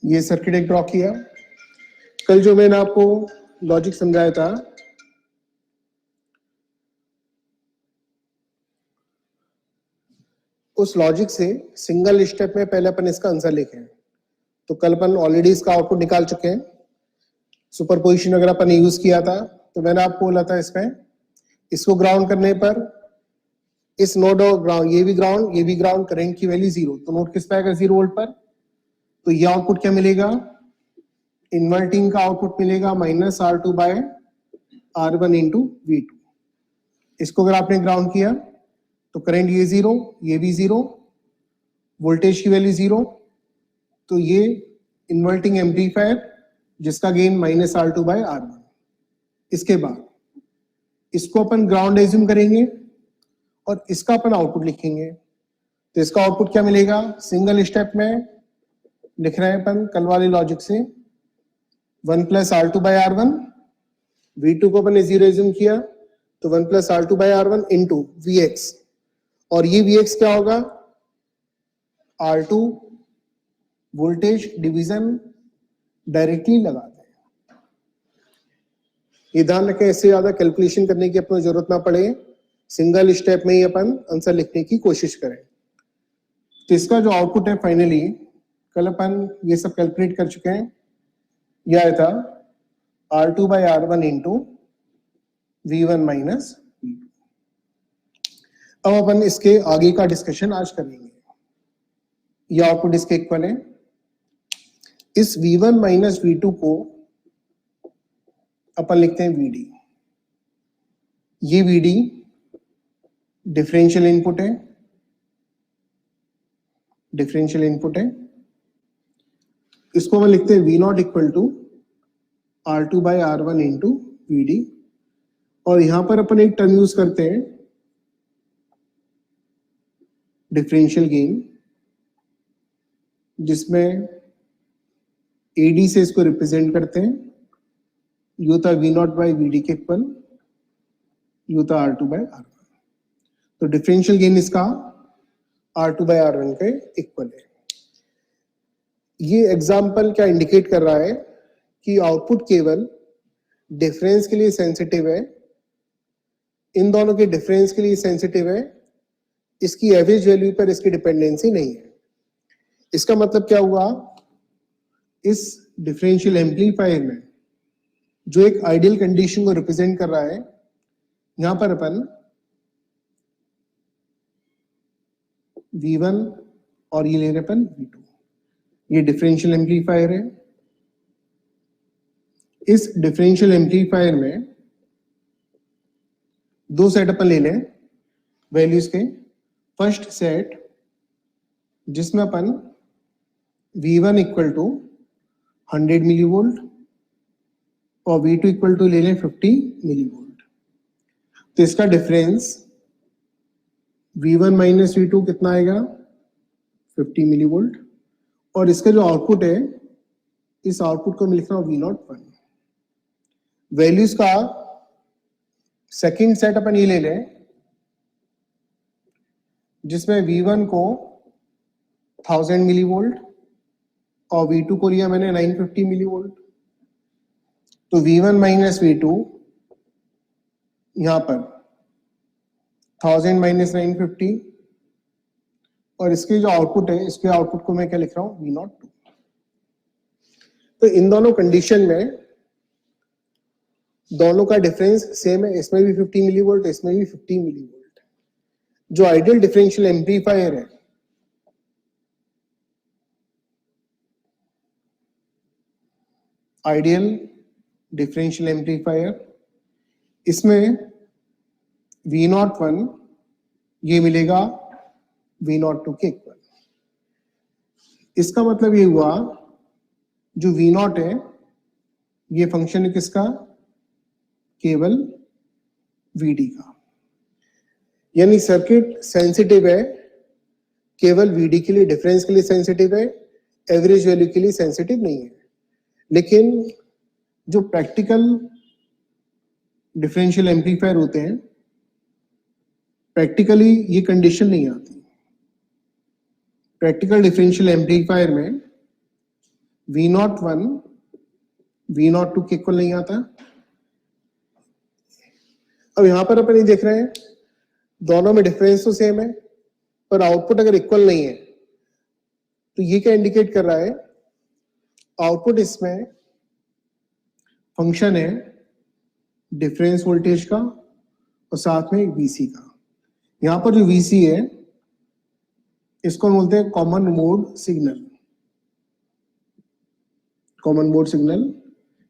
ये सर्किट एक ड्रॉ किया। कल जो मैंने आपको लॉजिक समझाया था उस लॉजिक से सिंगल स्टेप में पहले अपन इसका आंसर लिखे हैं। तो कल अपन ऑलरेडी इसका आउटपुट निकाल चुके हैं। सुपरपोजिशन अगर अपन यूज किया था तो मैंने आपको बोला था इसमें इसको ग्राउंड करने पर इस नोड और ग्राउंड, ये भी ग्राउंड, करंट की वैल्यू 0, तो नोड किस पे आएगा 0 वोल्ट पर। तो ये आउटपुट क्या मिलेगा, इन्वर्टिंग का आउटपुट मिलेगा -R2 bye R1 into V2। इसको अगर आपने ग्राउंड किया तो करंट ये 0, ये भी 0, वोल्टेज की वैल्यू 0, तो ये इन्वर्टिंग एम्पलीफायर जिसका गेन -R2 बाय R1। इसके बाद इसको अपन ग्राउंड एज्यूम करेंगे और इसका अपन आउटपुट लिखेंगे। तो इसका आउटपुट क्या मिलेगा, सिंगल स्टेप में लिख रहे हैं अपन कल वाले लॉजिक से 1 + R2 बाय R1, V2 को अपन ने 0 एज्यूम किया तो 1 + R2 bye R1 into Vx, और ये Vx क्या होगा, R2 वोल्टेज डिवीजन डायरेक्टली लगाते हैं। ये ध्यान रखें, इससे ज्यादा कैलकुलेशन करने की अपनी जरूरत ना पड़े, सिंगल स्टेप में ही अपन आंसर लिखने की कोशिश करें। तो इसका जो आउटपुट है फाइनली, कल अपन ये सब कैलकुलेट कर चुके हैं, यह आया था R2 bye R1 into V1 minus V2। अब अपन इसके आगे का डिस्कशन आज करेंगे। यह आउटपुट इसके इक्वल है। इस V1 माइनस V2 को अपन लिखते हैं VD। ये VD डिफरेंशियल इनपुट है, डिफरेंशियल इनपुट है। इसको हम लिखते हैं V naught equal to R2 by R1 into VD। और यहां पर अपन एक टर्म यूज करते हैं डिफरेंशियल गेन, जिसमें AD से इसको रिप्रेजेंट करते हैं। यू था V नॉट बाई VD के इक्वल, यू था R2 बाई R1। तो डिफरेंशियल गेन इसका R2 बाई R1 के इक्वल है। ये एग्जाम्पल क्या इंडिकेट कर रहा है कि आउटपुट केवल डिफरेंस के लिए सेंसिटिव है, इन दोनों के डिफरेंस के लिए सेंसिटिव है, इसकी एवरेज वैल्यू पर इसकी डिपेंडेंसी नहीं है। इसका मतलब क्या हुआ, इस डिफरेंशियल एम्पलीफायर में जो एक आइडियल कंडीशन को रिप्रेजेंट कर रहा है, यहां पर अपन V1 और ये ले रहे अपन V2। ये डिफरेंशियल एम्पलीफायर है। इस डिफरेंशियल एम्पलीफायर में दो सेट अपन ले लें वैल्यूज के। फर्स्ट सेट जिसमें अपन V1 equal to 100 milli volt और V2 इक्वल टू ले लें 50 मिली वोल्ट। तो इसका डिफरेंस V1 माइनस V2 कितना आएगा, 50 मिली वोल्ट। और इसका जो आउटपुट है, इस आउटपुट को मैं लिख रहा हूं V01। वैल्यूज का सेकंड सेट अपन ये ले लें जिसमें V1 को 1000 मिली वोल्ट और V2 को लिया मैंने 950 मिली वोल्ट। तो V1 माइनस V2 यहां पर 1000 माइनस 950, और इसके जो आउटपुट है, इसके आउटपुट को मैं क्या लिख रहा हूं, V02। तो इन दोनों कंडीशन में दोनों का डिफरेंस सेम है, इसमें भी 50 मिली वोल्ट, इसमें भी 50 मिली वोल्ट। जो आइडियल डिफरेंशियल एम्पलीफायर है, आइडियल डिफरेंशियल एम्पलीफायर, इसमें V01 ये मिलेगा V02 के इक्वल। इसका मतलब ये हुआ जो V0 है ये फंक्शन है किसका, केवल VD का। यानी सर्किट सेंसिटिव है केवल VD के लिए, डिफरेंस के लिए सेंसिटिव है, एवरेज वैल्यू के लिए सेंसिटिव नहीं है। लेकिन जो प्रैक्टिकल डिफरेंशियल एम्पलीफायर होते हैं, प्रैक्टिकली ये कंडीशन नहीं आती। प्रैक्टिकल डिफरेंशियल एम्पलीफायर में V01 V02 के इक्वल नहीं आता। अब यहां पर अपन ये देख रहे हैं दोनों में डिफरेंस तो सेम है, पर आउटपुट अगर इक्वल नहीं है तो ये क्या इंडिकेट कर रहा है, आउटपुट इसमें फंक्शन है डिफरेंस वोल्टेज का और साथ में VC का। यहां पर जो VC है इसको बोलते हैं common mode signal. Common mode signal,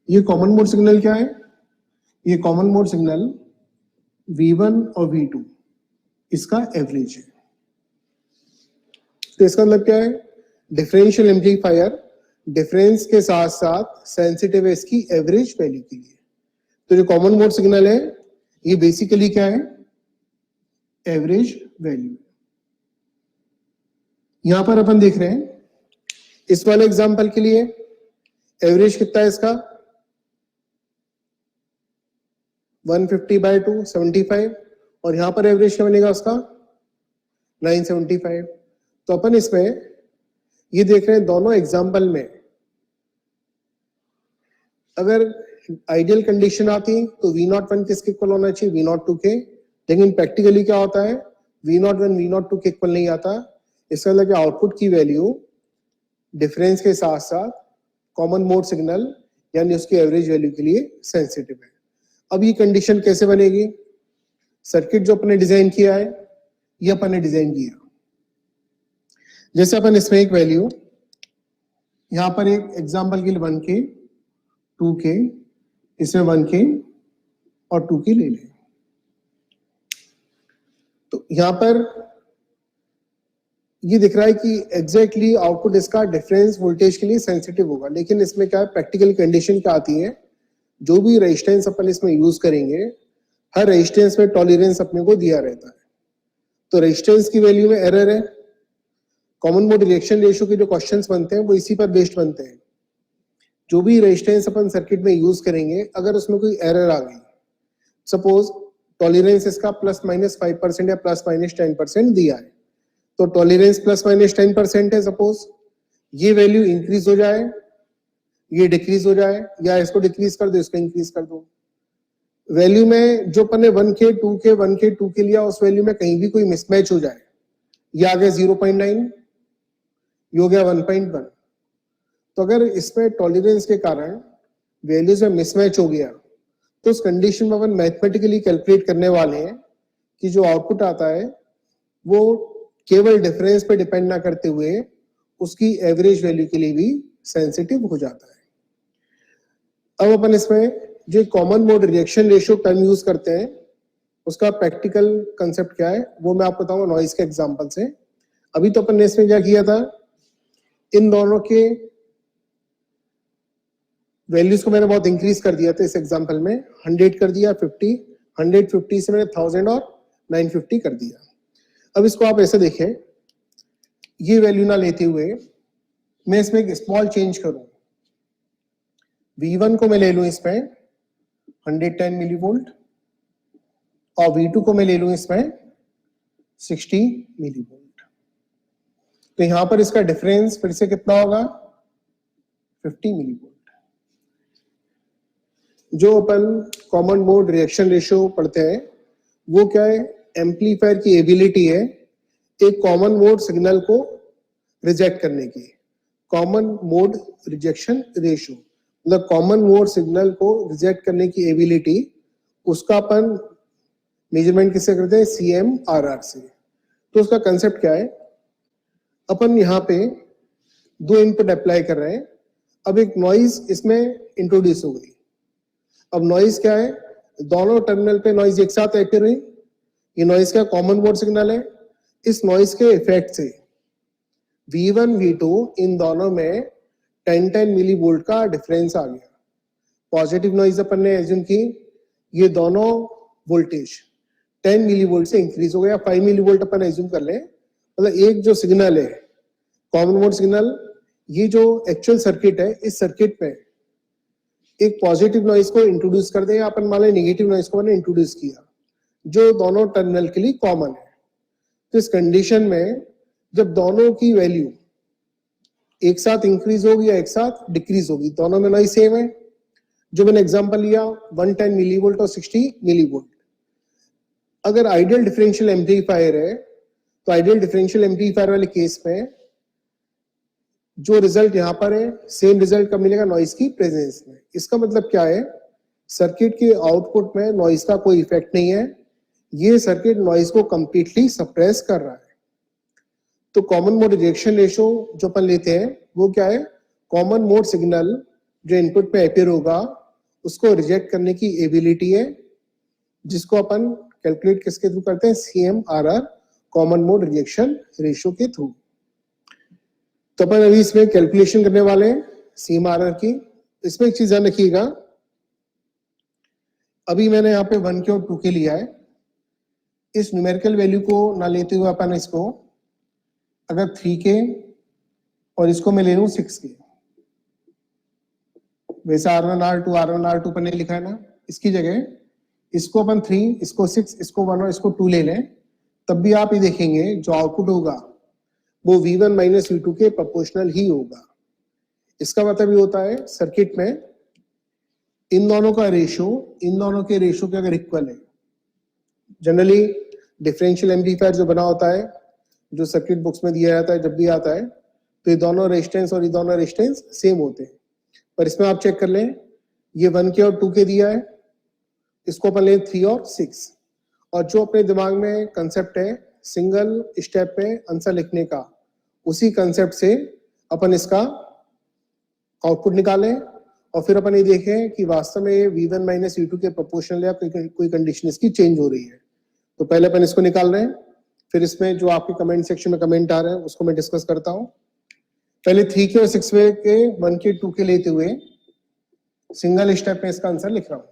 ये कॉमन मोड सिग्नल क्या है, ये कॉमन मोड सिग्नल V1 और V2 इसका एवरेज है। तो इसका मतलब क्या है, डिफरेंशियल एम्पलीफायर डिफरेंस के साथ साथ सेंसिटिव है इसकी एवरेज वैल्यू के लिए। तो जो कॉमन मोड सिग्नल है ये बेसिकली क्या है, एवरेज वैल्यू। यहां पर अपन देख रहे हैं इस वाले एग्जांपल के लिए एवरेज कितना है इसका, 150/2 75, और यहां पर एवरेज क्या बनेगा उसका 975। तो अपन इसमें ये देख रहे हैं दोनों एग्जाम्पल में अगर आइडियल कंडीशन आती तो V01 किसके इक्वल होना चाहिए, V02 के। लेकिन प्रैक्टिकली क्या होता है, V01 V02 के इक्वल नहीं आता। इसका मतलब कि आउटपुट की वैल्यू डिफरेंस के साथ साथ कॉमन मोड सिग्नल यानी उसकी एवरेज वैल्यू के लिए सेंसिटिव है। अब ये कंडीशन कैसे बनेगी, सर्किट जो अपने डिजाइन किया है ये अपन ने डिजाइन किया, जैसे अपन इसमें एक वैल्यू यहां पर एक एग्जांपल के लिए 1K 2K इसमें 1K और 2K ले लें। तो यहां पर ये दिख रहा है कि एग्जैक्टली आउटपुट इसका डिफरेंस वोल्टेज के लिए सेंसिटिव होगा, लेकिन इसमें क्या है, प्रैक्टिकल कंडीशन क्या आती है, जो भी रेजिस्टेंस अपन इसमें यूज करेंगे, हर रेजिस्टेंस में टॉलरेंस अपने को दिया रहता है। तो रेजिस्टेंस की वैल्यू में एरर है। कॉमन मोड रिएक्शन रेशियो के जो क्वेश्चंस बनते हैं वो इसी पर बेस्ड बनते हैं। जो भी रेजिस्टेंस अपन सर्किट में यूज करेंगे, अगर उसमें कोई एरर आ गई, सपोज टॉलरेंस इसका +-5% या +-10% दिया है, तो टॉलरेंस +-10% है, सपोज ये वैल्यू इंक्रीज हो जाए, ये डिक्रीज हो जाए, या इसको डिक्रीज कर दो, इसको इंक्रीज कर दो, वैल्यू में जो अपन ने 1K 2K 1K 2K लिया, उस वैल्यू में कहीं भी कोई मिसमैच हो जाए, ये आ गया 0.9, ये हो गया 1.1, तो अगर इसमें टॉलरेंस के कारण वैल्यूज में मिसमैच हो गया, तो उस कंडीशन में अपन मैथमेटिकली कैलकुलेट करने वाले हैं कि जो आउटपुट आता है वो केवल डिफरेंस पे डिपेंड ना करते हुए उसकी एवरेज वैल्यू के लिए भी सेंसिटिव हो जाता है। अब अपन इसमें जो common mode reaction ratio term use करते हैं, उसका प्रैक्टिकल कंसेप्ट क्या है वो मैं आपको बताऊंगा नॉइज के एग्जांपल से। अभी तो अपन ने इसमें क्या किया था, इन दोनों के वैल्यूज को मैंने बहुत इंक्रीज कर दिया था। इस एग्जांपल में 100 कर दिया, 50, 150 से मैंने 1000 और 950 कर दिया। अब इसको आप ऐसे देखें, ये वैल्यू ना लेते हुए मैं इसमें एक स्मॉल चेंज करूं, V1 को मैं ले लूं इसमें 110 मिलीवोल्ट और V2 को मैं ले लूं इसमें 60 मिलीवोल्ट। तो यहां पर इसका डिफरेंस फिर से कितना होगा, 50 मिलीवोल्ट। जो अपन कॉमन मोड रिएक्शन रेशियो पढ़ते हैं वो क्या है, एम्पलीफायर की एबिलिटी है एक कॉमन मोड सिग्नल को रिजेक्ट करने की। कॉमन मोड रिजेक्शन रेशियो मतलब कॉमन मोड सिग्नल को रिजेक्ट करने की एबिलिटी, उसका अपन मेजरमेंट किससे करते हैं, CMRR से। तो उसका कंसेप्ट क्या है, अपन यहाँ पे दो इनपुट अप्लाई कर रहे हैं, अब एक नॉइज इसमें इंट्रोड्यूस हो गई। अब नॉइज क्या है, दोनों टर्मिनल पे नॉइज एक साथ एक्टिव रही, ये नॉइज का कॉमन मोड सिग्नल है। इस नॉइज के इफेक्ट से V1 V2 इन दोनों में 10-10 मिलीवोल्ट का डिफरेंस आ गया। पॉजिटिव नॉइज अपन ने एज्यूम की, ये दोनों वोल्टेज 10 मिलीवोल्ट से इंक्रीज हो गया, 5 मिलीवोल्ट अपन एज्यूम कर लें। मतलब एक जो सिग्नल है कॉमन मोड सिग्नल, ये जो एक्चुअल सर्किट है, इस सर्किट में एक पॉजिटिव नॉइज को इंट्रोड्यूस कर दें, अपन मान लें नेगेटिव नॉइज को मैंने इंट्रोड्यूस किया, जो दोनों टर्मिनल के लिए कॉमन है। तो इस कंडीशन में जब दोनों की वैल्यू एक साथ इंक्रीज होगी या एक साथ डिक्रीज होगी, दोनों में नॉइज सेम है। जो मैंने एग्जांपल लिया 110 मिलीवोल्ट और 60 मिलीवोल्ट। अगर आइडियल डिफरेंशियल एम्पलीफायर है, तो आइडियल डिफरेंशियल एम्पलीफायर वाले केस में जो रिजल्ट यहां पर है, सेम रिजल्ट कब मिलेगा, नॉइज की प्रेजेंस में। इसका मतलब क्या है, सर्किट के आउटपुट में नॉइज का कोई इफेक्ट नहीं है, ये सर्किट नॉइज को कंप्लीटली सप्रेस कर रहा है। तो कॉमन मोड रिएक्शन रेशियो जो अपन लेते हैं वो क्या है, कॉमन मोड सिग्नल जो इनपुट पे अपीयर होगा उसको रिजेक्ट करने की एबिलिटी है, जिसको अपन कैलकुलेट किसके थ्रू करते हैं, CMRR common mode reaction ratio के थ्रू। तो अपन अभी इसमें कैलकुलेशन करने वाले हैं CMRR की। इसमें एक चीज ध्यान रखिएगा, अभी मैंने यहाँ पे 1K और 2K लिया है। इस न्यूमेरिकल वैल्यू को ना लेते हुए अपन इसको अगर 3K और इसको मैं ले लूं 6K, वैसे R1 R2 पर नहीं लिखा है ना, इसकी जगह इसको अपन 3, इसको 6, इसको 1 और इसको 2 ले लें, तब भी आप ये देखेंगे जो आउटपुट होगा वो V1 माइनस V2 के प्रोपोर्शनल ही होगा। इसका मतलब ये होता है सर्किट में इन दोनों का रेशियो इन दोनों के रेशियो के अगर इक्वल है, जनरली डिफरेंशियल एम्पलीफायर जो बना होता है, जो सर्किट बुक्स में दिया जाता है, जब भी आता है तो ये दोनों रेजिस्टेंस और ये दोनों रेजिस्टेंस सेम होते हैं। पर इसमें आप चेक कर लें, ये 1K और 2K दिया है, इसको अपन लें 3 और 6, और जो अपने दिमाग में कंसेप्ट है सिंगल स्टेप पे आंसर लिखने का, उसी कंसेप्ट से अपन इसका आउटपुट निकालें और फिर अपन ये देखें कि वास्तव में V1 माइनस V2 के प्रोपोर्शनल या कोई कंडीशन इसकी चेंज हो रही है। तो पहले अपन इसको निकाल रहे हैं, फिर इसमें जो आपके कमेंट सेक्शन में कमेंट आ रहे हैं उसको मैं डिस्कस करता हूं। पहले 3 के और 6 के 1 के 2 के लेते हुए सिंगल स्टेप में इसका आंसर लिख रहा हूं।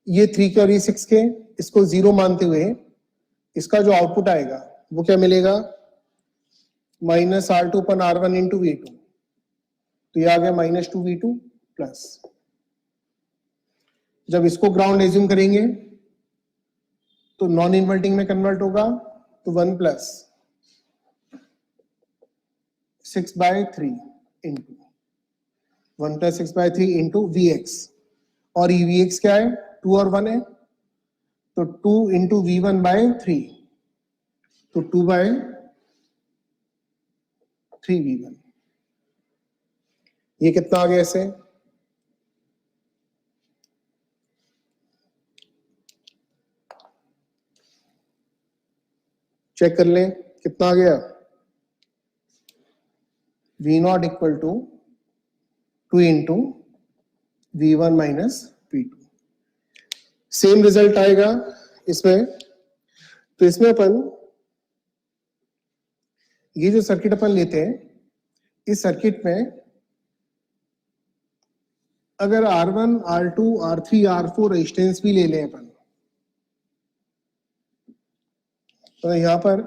ये 3 के और ये 6 के, इसको 0 मानते हुए इसका जो आउटपुट आएगा वो क्या मिलेगा, -R2 upon R1 into V2। तो ये आ गया -2V2 प्लस। जब इसको ग्राउंड एज्यूम करेंगे तो नॉन इन्वर्टिंग में कन्वर्ट होगा, तो 1 plus 6/3 into 1 plus 6/3 into Vx। और ये Vx क्या है, 2 और 1 है, तो 2 इंटू V1/3, तो 2/3V1। ये कितना आ गया ऐसे, चेक कर लें कितना आ गया, V0 equal to 2 into V1 minus V2। Same result आएगा इसमें। तो इसमें अपन ये जो सर्किट अपन लेते हैं, इस सर्किट में अगर R1, R2, R3, R4 resistance भी ले लें अपन, तो यहां पर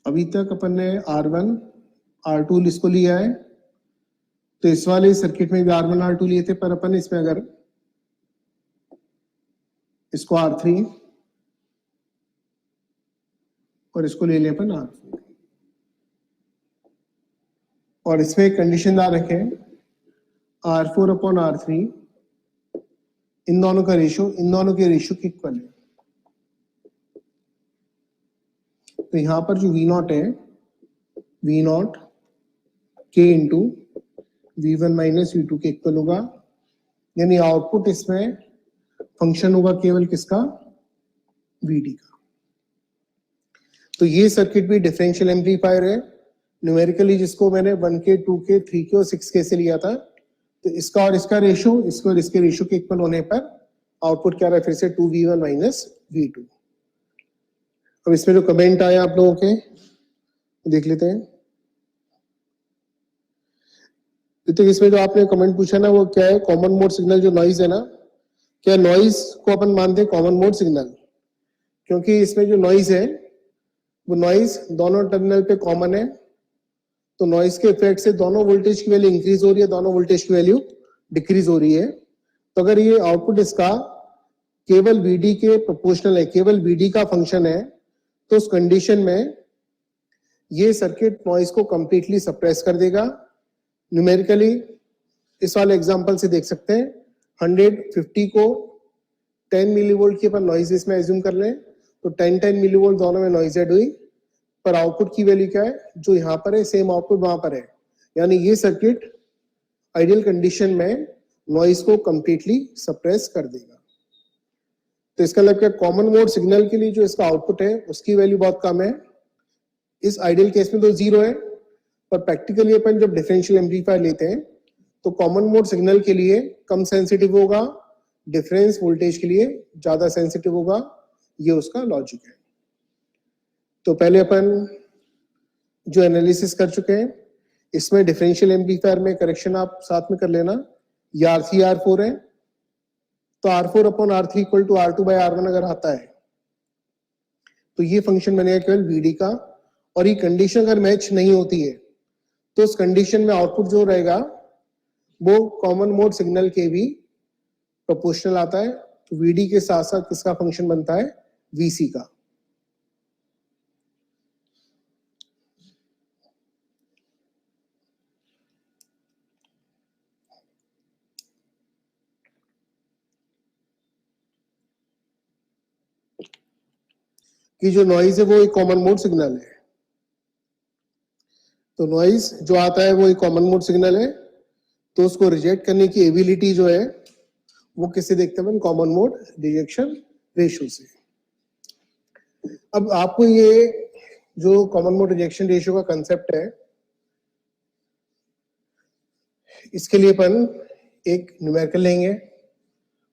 अभी तक अपन ने R1, R2 इसको लिया है, तो इस वाले सर्किट में भी R1, R2 लिए थे, पर अपन इसमें अगर इसको R3 और इसको ले लें अपन R4, और इसमें एक कंडीशन ना रखें R4 अपॉन R3, इन दोनों का रेशियो इन दोनों के रेशियो के इक्वल है। तो यहां पर जो V0 है, V0 K into V1 minus V2 के इक्वल होगा, यानी आउटपुट इसमें फंक्शन होगा केवल किसका, VD का। तो ये सर्किट भी डिफरेंशियल एम्पलीफायर है न्यूमेरिकली, जिसको मैंने 1 के 2 के 3 के और 6 के से लिया था। तो इसका और इसका रेशियो, इसको और इसके रेशियो के इक्वल होने पर आउटपुट क्या रहा है, फिर से 2V1 माइनस V2। अब इसमें जो कमेंट आया आप लोगों के देख लेते हैं। तो इसमें जो आपने कमेंट पूछा ना, वो क्या है, कॉमन मोड सिग्नल जो नॉइज है ना, क्या नॉइज को अपन मानते हैं कॉमन मोड सिग्नल, क्योंकि इसमें जो नॉइज है वो नॉइज दोनों टर्मिनल पे कॉमन है। तो नॉइज के इफेक्ट से दोनों वोल्टेज की वैल्यू इंक्रीज हो रही है, दोनों वोल्टेज की वैल्यू डिक्रीज हो रही है। तो अगर ये आउटपुट इसका केवल VD के प्रोपोर्शनल है, केवल VD का फंक्शन है, तो उस कंडीशन में ये सर्किट नॉइज को कंप्लीटली सप्रेस कर देगा। न्यूमेरिकली इस वाले एग्जांपल से देख सकते हैं, 150 को 10 मिलीवोल्ट की अपन नॉइज इसमें एज्यूम कर लें, तो 10 मिलीवोल्ट दोनों में नॉइज ऐड हुई, पर आउटपुट की वैल्यू क्या है, जो यहां पर है सेम आउटपुट वहां पर है। यानी ये सर्किट आइडियल कंडीशन में नॉइज को कंप्लीटली सप्रेस कर देगा। तो इसका मतलब क्या, कॉमन मोड सिग्नल के लिए जो इसका आउटपुट है उसकी वैल्यू बहुत कम है। इस आइडियल केस में तो 0 है, पर प्रैक्टिकली अपन जब डिफरेंशियल एम्पलीफायर लेते हैं तो कॉमन मोड सिग्नल के लिए कम सेंसिटिव होगा, डिफरेंस वोल्टेज के लिए ज्यादा सेंसिटिव होगा। ये उसका लॉजिक है। तो पहले अपन जो एनालिसिस कर चुके हैं, इसमें डिफरेंशियल एम्पलीफायर में करेक्शन आप साथ में कर लेना। ये R3 R4 है, तो R4 upon R3 equal to R2/R1 अगर आता है तो ये फंक्शन बनेगा केवल VD का। और ये कंडीशन अगर मैच नहीं होती है तो उस कंडीशन में आउटपुट जो रहेगा वो कॉमन मोड सिग्नल के भी प्रोपोर्शनल आता है। तो VD के साथ साथ किसका फंक्शन बनता है, VC का। कि जो नॉइज है वो एक कॉमन मोड सिग्नल है। तो नॉइज जो आता है वो एक कॉमन मोड सिग्नल है, तो उसको रिजेक्ट करने की एबिलिटी जो है वो किससे देखते हैं, कॉमन मोड रिजेक्शन रेशियो से। अब आपको ये जो कॉमन मोड रिजेक्शन रेशियो का कंसेप्ट है, इसके लिए अपन एक न्यूमेरिकल लेंगे,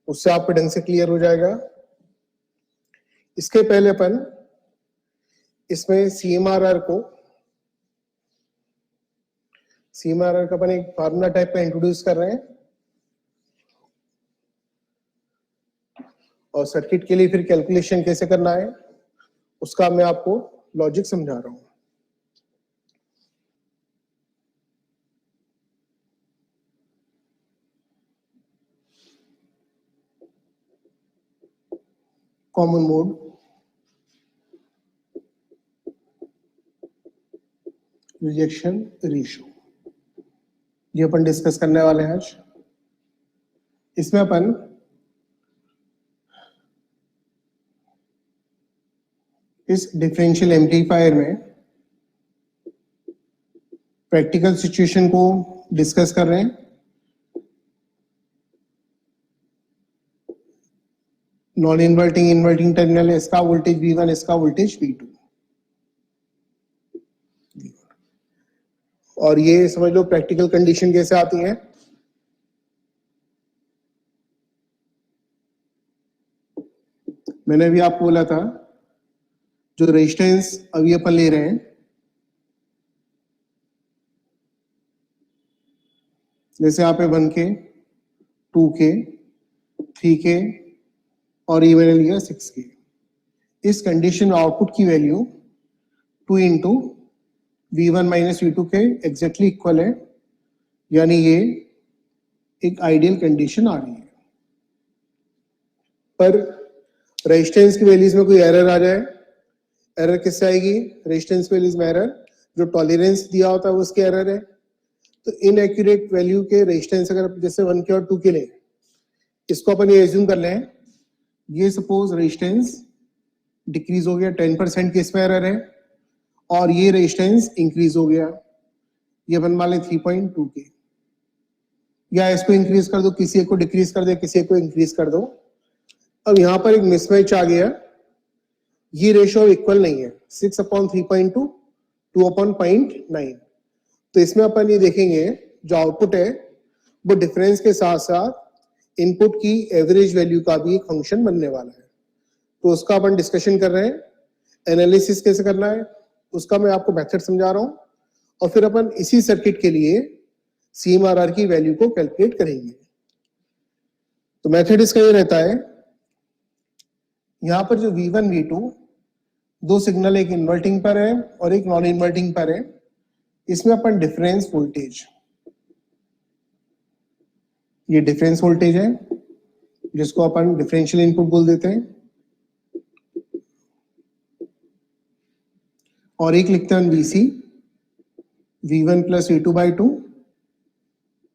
उससे आपको ढंग से क्लियर हो जाएगा। इसके पहले अपन इसमें सीएमआरआर का अपन एक फार्मूला टाइप का इंट्रोड्यूस कर रहे हैं, और सर्किट के लिए फिर कैलकुलेशन कैसे करना है उसका मैं आपको लॉजिक समझा रहा हूं। कॉमन मोड रिजेक्शन रेशियो, ये अपन डिस्कस करने वाले हैं आज। इसमें अपन इस डिफरेंशियल एम्पलीफायर में प्रैक्टिकल सिचुएशन को डिस्कस कर रहे हैं। नॉन इन्वर्टिंग इन्वर्टिंग टर्मिनल है, इसका वोल्टेज V1, इसका वोल्टेज V2, और ये समझ लो प्रैक्टिकल कंडीशन कैसे आती है। मैंने भी आपको बोला था जो रेजिस्टेंस अभी अपन ले रहे हैं, जैसे यहाँ पे 1K, 2K, 3K और ये मैंने लिया 6K। इस कंडीशन में आउटपुट की value 2 into V1 minus V2 के एग्जैक्टली इक्वल है, यानी ये एक आइडियल कंडीशन आ रही है। पर रेजिस्टेंस की वैल्यूज में कोई एरर आ जाए, एरर किससे आएगी? रेजिस्टेंस वैल्यूज में एरर, जो टॉलरेंस दिया होता है वो उसके एरर है। तो इनएक्यूरेट वैल्यू के रेजिस्टेंस अगर जैसे 1K और 2K लें, इसको अपन ये एज्यूम कर लें, ये सपोज रेजिस्टेंस डिक्रीज हो गया 10% के, इसमें एरर है, और ये रेजिस्टेंस इंक्रीज हो गया, ये अपन मान लें 3.2K, या इसको इंक्रीज कर दो, किसी एक को डिक्रीज कर दे, किसी एक को इंक्रीज कर दो। अब यहाँ पर एक मिसमैच आ गया, ये रेशियो इक्वल नहीं है, 6/3.2, 2/0.9। तो इसमें अपन ये देखेंगे जो आउटपुट है वो डिफरेंस के साथ साथ इनपुट की एवरेज वैल्यू का भी एक फंक्शन बनने वाला है। तो उसका अपन डिस्कशन कर रहे हैं, एनालिसिस कैसे करना है उसका मैं आपको मेथड समझा रहा हूं, और फिर अपन इसी सर्किट के लिए सीएमआरआर की वैल्यू को कैलकुलेट करेंगे। तो मेथड इसका ये रहता है, यहां पर जो V1 V2 दो सिग्नल एक इन्वर्टिंग पर है और एक नॉन इन्वर्टिंग पर है, इसमें अपन डिफरेंस वोल्टेज, ये डिफरेंस वोल्टेज है जिसको अपन डिफरेंशियल इनपुट बोल देते हैं, और एक लिखते हैं VC, V1 प्लस V2/2,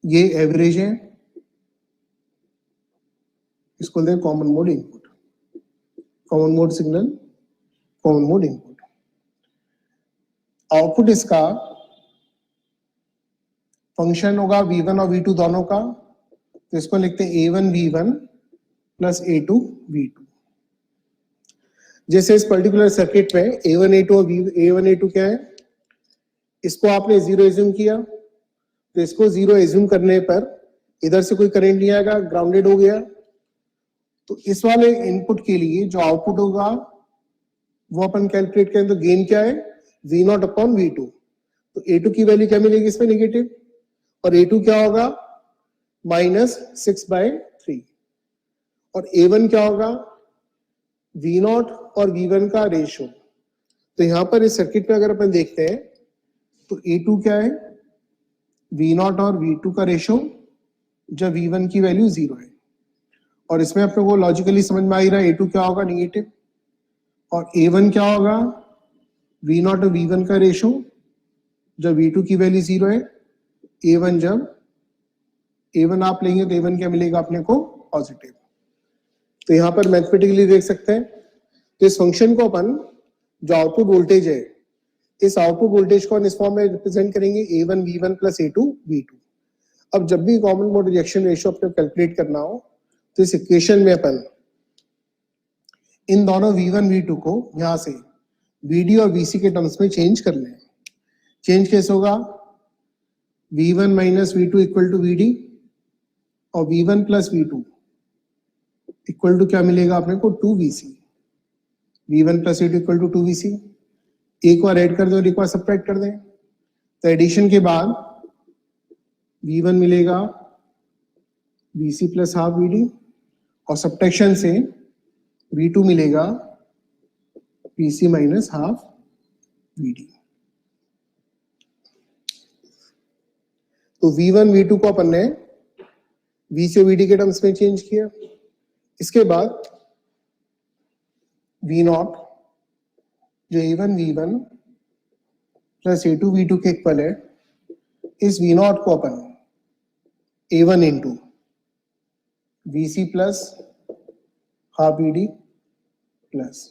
ये एवरेज है, इसको दें common mode input, common mode signal, common mode input. Output इसका फंक्शन होगा V1 और V2 दोनों का, तो इसको लिखते हैं A1 V1 plus A2 V2। जैसे इस पर्टिकुलर सर्किट में A1 A2 और A1 A2 क्या है, इसको आपने 0 एज्यूम किया, तो इसको 0 एज्यूम करने पर इधर से कोई करंट नहीं आएगा, ग्राउंडेड हो गया। तो इस वाले इनपुट के लिए जो आउटपुट होगा वो अपन कैलकुलेट करें, तो गेन क्या है? V0/V2। तो A2 की वैल्यू क्या मिलेगी इसमें? नेगेटिव, और A2 क्या होगा? -6/3। और A1 क्या होगा? V0 और V1 का रेशियो। तो यहां पर इस सर्किट में अगर अपन देखते हैं तो A2 क्या है? V0 और V2 का रेशियो, जब V1 की वैल्यू 0 है, और इसमें अपने को लॉजिकली समझ में आ ही रहा है A2 क्या होगा? नेगेटिव। और A1 क्या होगा? V0 और V1 का रेशियो, जब V2 की वैल्यू 0 है, A1 जब A1 आप लेंगे तो A1 क्या मिलेगा अपने को? पॉजिटिव। तो यहां पर मैथमेटिकली देख सकते हैं, तो इस फंक्शन को अपन जो आउटपुट वोल्टेज है, इस आउटपुट वोल्टेज को इस फॉर्म में रिप्रेजेंट करेंगे A1 V1 plus A2 V2। अब जब भी कॉमन मोड रिजेक्शन रेशियो अपने कैलकुलेट करना हो तो इस इक्वेशन में अपन इन दोनों V1 V2 को यहां से VD और VC के टर्म्स में चेंज कर लें। चेंज कैसे होगा? V1 minus V2 equal to VD और V1 plus V2 equal to क्या मिलेगा अपने को? 2VC। V1 plus V2 equal to 2VC। एक बार ऐड कर दो और एक बार सब्ट्रैक्ट कर दें। तो एडिशन के बाद V1 मिलेगा VC प्लस हाफ VD और सब्ट्रैक्शन से V2 मिलेगा VC माइनस हाफ VD। तो V1 V2 को अपन ने VC और VD के टर्म्स में चेंज किया। इसके बाद V0 जो A1 V1 plus A2 V2 के इक्वल है, इस V0 को अपन A1 into VC plus half VD plus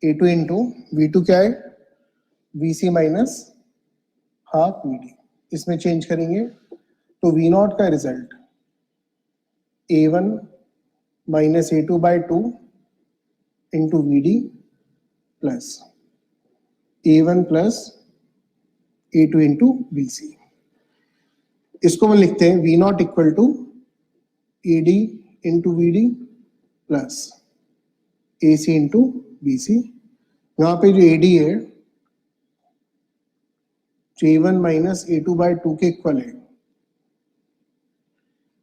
A2 into V2 क्या है? VC माइनस हाफ VD, इसमें चेंज करेंगे तो V0 का result A1 minus A2 by 2 into VD plus A1 plus A2 into VC। इसको हम लिखते हैं V0 equal to AD into VD plus AC into VC। यहाँ पे जो AD है जो A1 माइनस A2 बाई 2 के इक्वल है,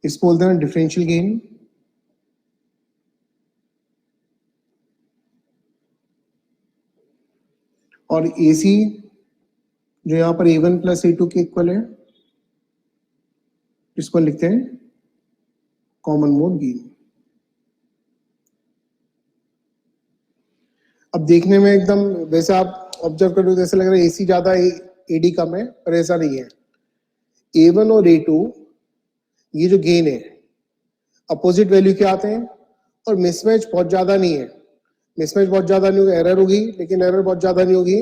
इसको बोलते हैं डिफरेंशियल गेन। और AC जो यहाँ पर A1 प्लस A2 के इक्वल है, इसको लिखते हैं कॉमन मोड गेन। अब देखने में एकदम वैसे आप ऑब्जर्व करो तो ऐसा लग रहा है AC ज्यादा है AD कम है, पर ऐसा नहीं है। A1 और A2 ये जो गेन है अपोजिट वैल्यू के आते हैं और मिसमैच बहुत ज्यादा नहीं है। मिसमैच बहुत ज्यादा नहीं होगी, एरर होगी लेकिन एरर बहुत ज्यादा नहीं होगी।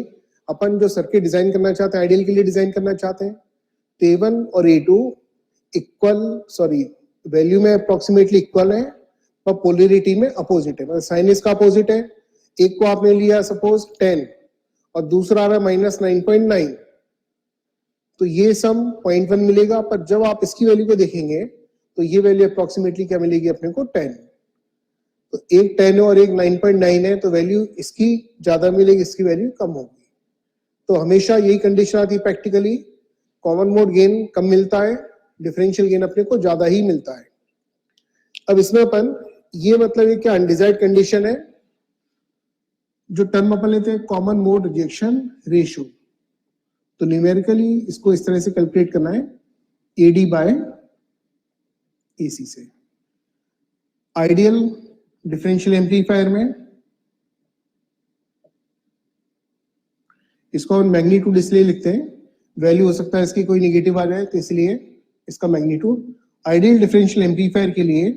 अपन जो सर्किट डिजाइन करना चाहते हैं, आइडियल के लिए डिजाइन करना चाहते हैं, तो A1 और A2 इक्वल वैल्यू में अप्रोक्सीमेटली इक्वल है पर पोलरिटी में अपोजिट है। मतलब साइन इसका अपोजिट है। एक को आपने लिया सपोज 10 और दूसरा आ रहा है -9.9, तो ये सम 0.1 मिलेगा, पर जब आप इसकी वैल्यू को देखेंगे तो ये वैल्यू अप्रोक्सीमेटली क्या मिलेगी अपने को? 10। तो एक 10 है और एक 9.9 है, तो वैल्यू इसकी ज्यादा मिलेगी, इसकी वैल्यू कम होगी। तो हमेशा यही कंडीशन आती है प्रैक्टिकली, कॉमन मोड गेन कम मिलता है, डिफरेंशियल गेन अपने को ज्यादा ही मिलता है। अब इसमें अपन ये मतलब ये क्या अनडिजायर्ड कंडीशन है, जो टर्म अपन लेते हैं कॉमन मोड रिजेक्शन रेशियो। तो न्यूमेरिकली इसको इस तरह से कैलकुलेट करना है AD बाय AC से। आइडियल डिफरेंशियल एम्पलीफायर में इसको हम मैग्नीट्यूड इसलिए लिखते हैं, वैल्यू हो सकता है इसकी कोई निगेटिव आ जाए तो इसलिए इसका मैग्नीट्यूड। आइडियल डिफरेंशियल एम्पलीफायर के लिए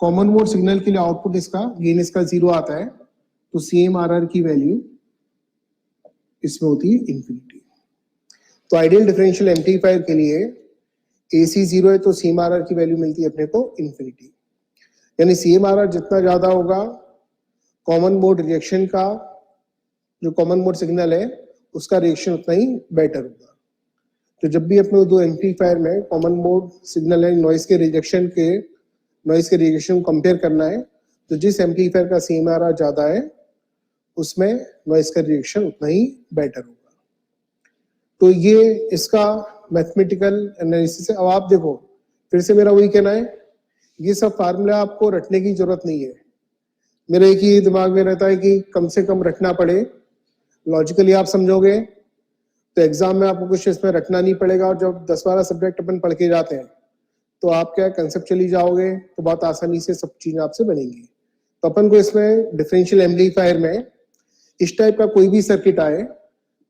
कॉमन मोड सिग्नल के लिए आउटपुट इसका गेन इसका 0 आता है, तो CMRR की वैल्यू इसमें होती है इंफिनिटी। तो आइडियल डिफरेंशियल एम्पलीफायर के लिए AC 0 है तो CMRR की वैल्यू मिलती है अपने को इंफिनिटी। यानी CMRR जितना ज्यादा होगा, कॉमन मोड रिएक्शन का जो कॉमन मोड सिग्नल है उसका रिएक्शन उतना ही बेटर होगा। तो जब भी अपने दो एम्पलीफायर में कॉमन मोड सिग्नल है नॉइस के रिजेक्शन को कंपेयर करना है, तो जिस एम्पलीफायर का CMRR ज्यादा है उसमें नॉइस का रिजेक्शन उतना ही बेटर होगा। तो ये इसका मैथमेटिकल एनालिसिस है। अब आप देखो, फिर से मेरा वही कहना है, ये सब फार्मूला आपको रटने की जरूरत नहीं है। मेरा एक ही दिमाग में रहता है कि कम से कम रटना पड़े, लॉजिकली आप समझोगे तो एग्जाम में आपको कुछ इसमें रटना नहीं पड़ेगा। और जब 10-12 सब्जेक्ट अपन पढ़ के जाते हैं तो आप क्या कंसेप्चुअली जाओगे तो बहुत आसानी से सब चीजें आपसे बनेंगी। तो अपन को इसमें डिफरेंशियल एम्पलीफायर में इस टाइप का कोई भी सर्किट आए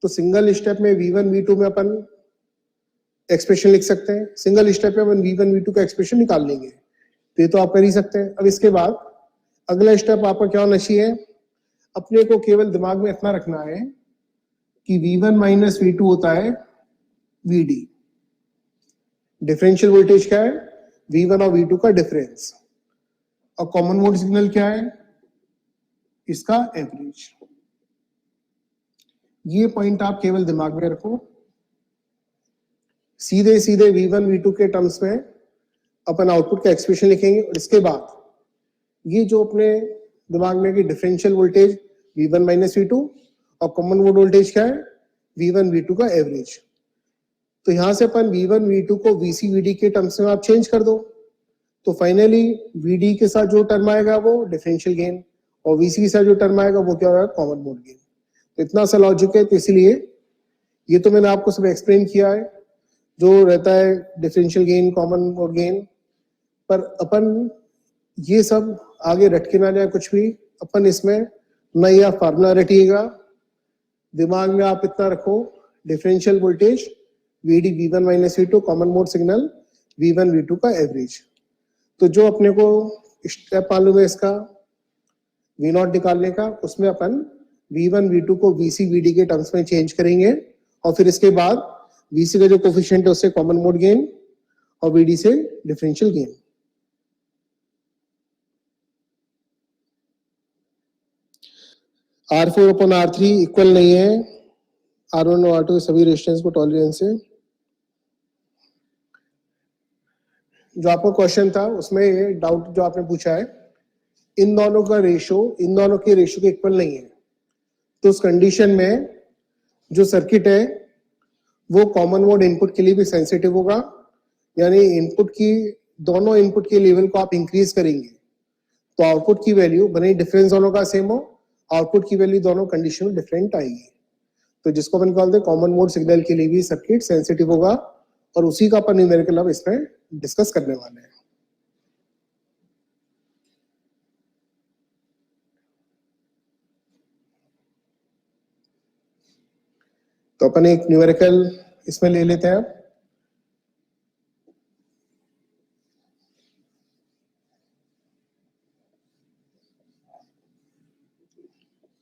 तो सिंगल स्टेप में V1 V2 में अपन एक्सप्रेशन लिख सकते हैं, सिंगल स्टेप में अपन V1 V2 का एक्सप्रेशन निकाल लेंगे। तो ये तो आप कर ही सकते हैं। अब इसके बाद अगला स्टेप आपका क्या होना चाहिए, अपने को केवल दिमाग में इतना रखना है कि V1 माइनस V2 होता है VD। डिफरेंशियल वोल्टेज क्या है? V1 और V2 का डिफरेंस। और कॉमन मोड सिग्नल क्या है? इसका एवरेज। ये पॉइंट आप केवल दिमाग में रखो। सीधे सीधे V1 V2 के टर्म्स में अपन आउटपुट का एक्सप्रेशन लिखेंगे और इसके बाद ये जो अपने दिमाग में कि differential voltage V1 minus V2 और कॉमन मोड वोल्टेज क्या है V1 V2 का एवरेज। तो यहां से अपन V1 V2 को VC VD के टर्म्स में आप चेंज कर दो, तो फाइनली VD के साथ जो टर्म आएगा वो डिफरेंशियल गेन और VC के साथ जो टर्म आएगा वो क्या होगा कॉमन मोड गेन। तो इतना सा लॉजिक है, तो इसलिए ये तो मैंने आपको सब एक्सप्लेन किया है जो रहता है differential gain common mode gain, पर अपन ये सब आगे रट के ना जाए कुछ भी, अपन इसमें नया फार्मूला रटिएगा। दिमाग में आप इतना रखो differential voltage VD V1 minus V2 common mode signal V1 V2 का एवरेज। तो जो अपने को स्टेप मालूम है इसका V0 निकालने का, उसमें अपन V1 V2 को VC VD के टर्म्स में चेंज करेंगे और फिर इसके बाद VC का जो कोफिशिएंट है उससे कॉमन मोड गेन और VD से differential gain. R4 upon R3 equal नहीं है R1 और R2 सभी रेजिस्टेंस को टॉलरेंस से। जो आपका क्वेश्चन था उसमें ये डाउट जो आपने पूछा है, इन दोनों का रेशो इन दोनों के रेशो के इक्वल नहीं है, तो उस कंडीशन में जो सर्किट है वो कॉमन मोड इनपुट के लिए भी सेंसिटिव होगा, यानी इनपुट की दोनों इनपुट के लेवल को आप इंक्रीज करेंगे तो आउटपुट की वैल्यू भले ही डिफरेंस दोनों का सेम हो, आउटपुट की वैल्यू दोनों कंडीशन में डिफरेंट आएगी। तो जिसको अपन कहते हैं कॉमन मोड सिग्नल के लिए भी सर्किट सेंसिटिव होगा और उसी का अपन न्यूमेरिकल अब इसमें डिस्कस करने वाले हैं। तो अपन एक न्यूमेरिकल इसमें ले लेते हैं।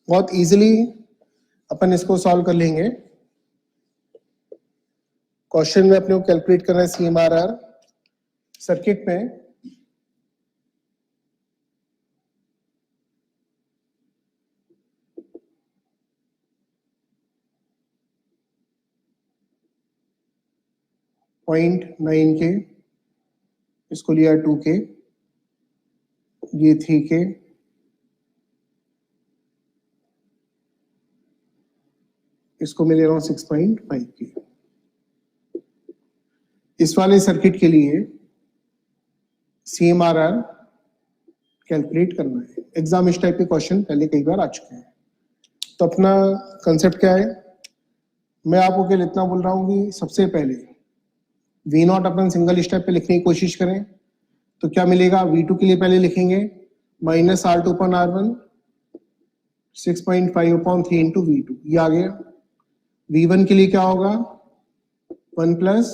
बहुत इजीली अपन इसको सॉल्व कर लेंगे। क्वेश्चन में अपने को कैलकुलेट करना है CMRR सर्किट में .9K, इसको लिया 2K, ये 3K, इसको मैं ले रहा हूं 6.5K। इस वाले सर्किट के लिए CMRR कैलकुलेट करना है। एग्जाम इस टाइप के क्वेश्चन पहले कई बार आ चुके हैं। तो अपना कंसेप्ट क्या है, मैं आपको क्या इतना बोल रहा हूं कि सबसे पहले V0 अपन सिंगल स्टेप पे लिखने की कोशिश करें तो क्या मिलेगा, V2 के लिए पहले लिखेंगे minus R2 upon R1 6.5 upon 3 into V2, ये आ गया। V1 के लिए क्या होगा 1 प्लस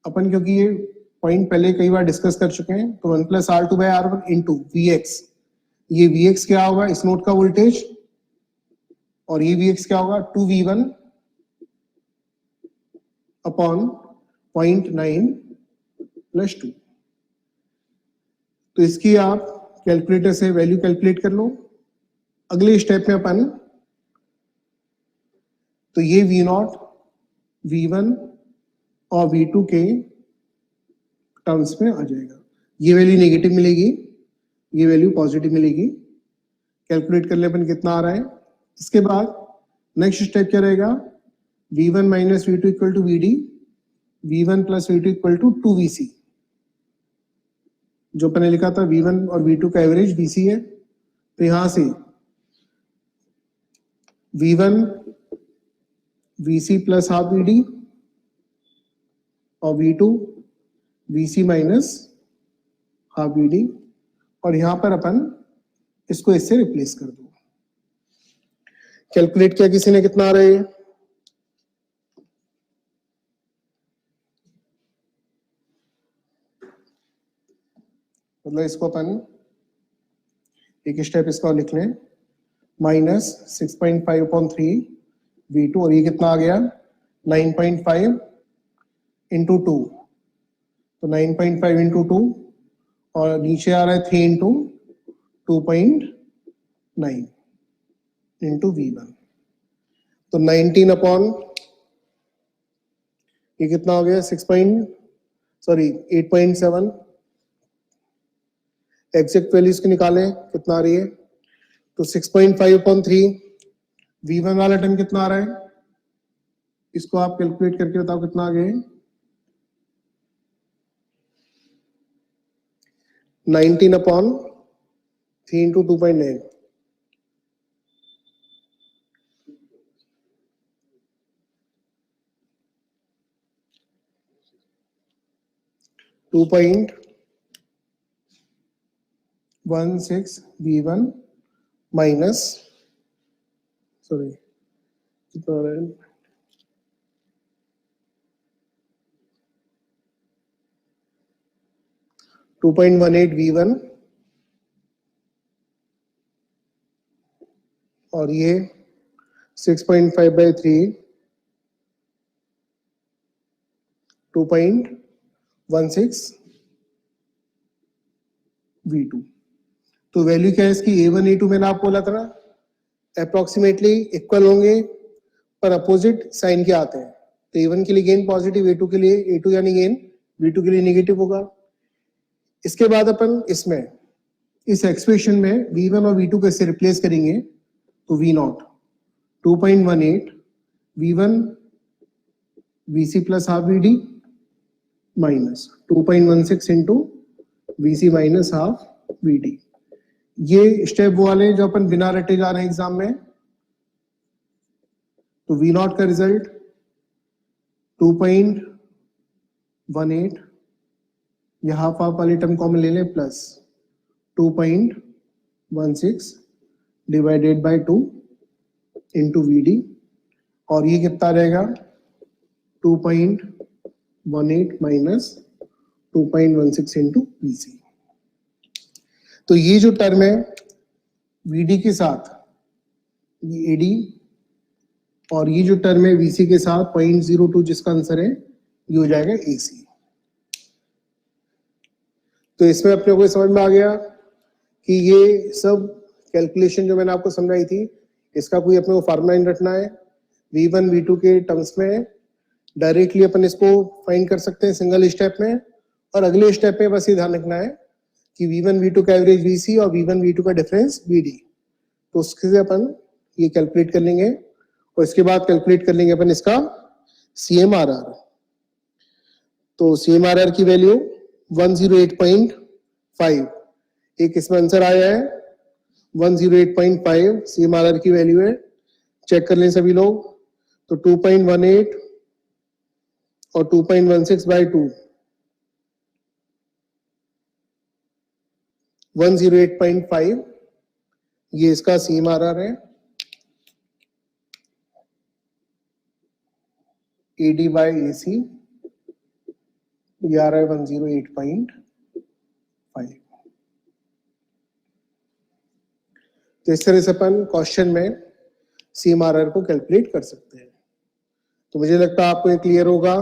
अपन, क्योंकि ये पॉइंट पहले कई बार डिस्कस कर चुके हैं, तो 1 plus R2 by R1 into VX, ये VX क्या होगा इस नोड का वोल्टेज और ये VX क्या होगा 2V1 अपॉन 0.9 प्लस 2। तो इसकी आप कैलकुलेटर से वैल्यू कैलकुलेट कर लो। अगले स्टेप में अपन तो ये V0 V1 और V2 के टर्म्स में आ जाएगा। ये वैल्यू नेगेटिव मिलेगी, ये वैल्यू पॉजिटिव मिलेगी। कैलकुलेट कर ले अपन कितना आ रहा है। इसके बाद नेक्स्ट स्टेप क्या रहेगा, V1 minus V2 equal to VD, V1 plus V2 equal to 2VC। जो मैंने लिखा था V1 और V2 का एवरेज VC है, तो यहां से V1 VC plus half VD और V2 VC minus half VD, और यहां पर अपन इसको इससे रिप्लेस कर दो। कैलकुलेट किया किसी ने, कितना आ रहा है, मतलब इसको अपन एक स्टेप इसका लिख लें माइनस 6.5 अपॉन 3 V2, और ये कितना आ गया 9.5 इंटू 2, तो 9.5 इंटू 2 और नीचे आ रहा है 3 इंटू 2.9 इंटू V1। तो 19 अपॉन ये कितना हो गया 8.7 एग्जैक्ट वैल्यूज की निकालें कितना आ रही है तो 6.5 अपॉन 3 V1 वाला टर्म कितना आ रहा है इसको आप कैलकुलेट करके बताओ कितना आ गया 19 upon 3 into 2.9 2.16 V1 minus sorry कितना आ रहा है 2.18 V1 और ये 6.5 by 3 2.16 V2 तो वैल्यू क्या है इसकी A1 A2 मैंने आपको बोला था ना अप्रोक्सीमेटली इक्वल होंगे पर अपोजिट साइन के आते हैं तो A1 के लिए गेन पॉजिटिव A2 के लिए A2 यानी गेन V2 के लिए नेगेटिव होगा इसके बाद अपन इसमें इस एक्सप्रेशन में V1 और V2 कैसे रिप्लेस करेंगे तो V0 2.18 V1 VC plus half VD minus 2.16 into VC minus half VD ये स्टेप वो वाले जो अपन बिना रटे जा रहे हैं एग्जाम में तो V0 का रिजल्ट 2.18 ये हाफ हाफ वाली टर्म कॉमन ले लें plus 2.16 divided by 2 into VD और ये कितना रहेगा 2.18 माइनस 2.16 इंटू VC तो ये जो टर्म है VD के साथ ये AD और ये जो टर्म है VC के साथ 0.02 जिसका आंसर है ये हो जाएगा AC तो इसमें अपने को समझ में आ गया कि ये सब कैलकुलेशन जो मैंने आपको समझाई थी इसका कोई अपने को फार्मूला नहीं रखना है V1 V2 के टर्म्स में डायरेक्टली अपन इसको फाइंड कर सकते हैं सिंगल स्टेप में और अगले स्टेप में बस ये ध्यान रखना है कि V1 V2 का एवरेज VC और V1 V2 का डिफरेंस VD तो उससे अपन ये कैलकुलेट कर लेंगे और इसके बाद कैलकुलेट कर लेंगे अपन इसका CMRR तो CMRR की वैल्यू 108.5 एक इसमें आंसर आया है 108.5 CMRR की वैल्यू है चेक कर लें सभी लोग तो 2.18 और 2.16 बाय 2 108.5 ये इसका CMRR है AD बाय AC ये आ रहा है 108.5 तो इस तरह से अपन क्वेश्चन में CMRR को कैलकुलेट कर सकते हैं तो मुझे लगता है आपको ये क्लियर होगा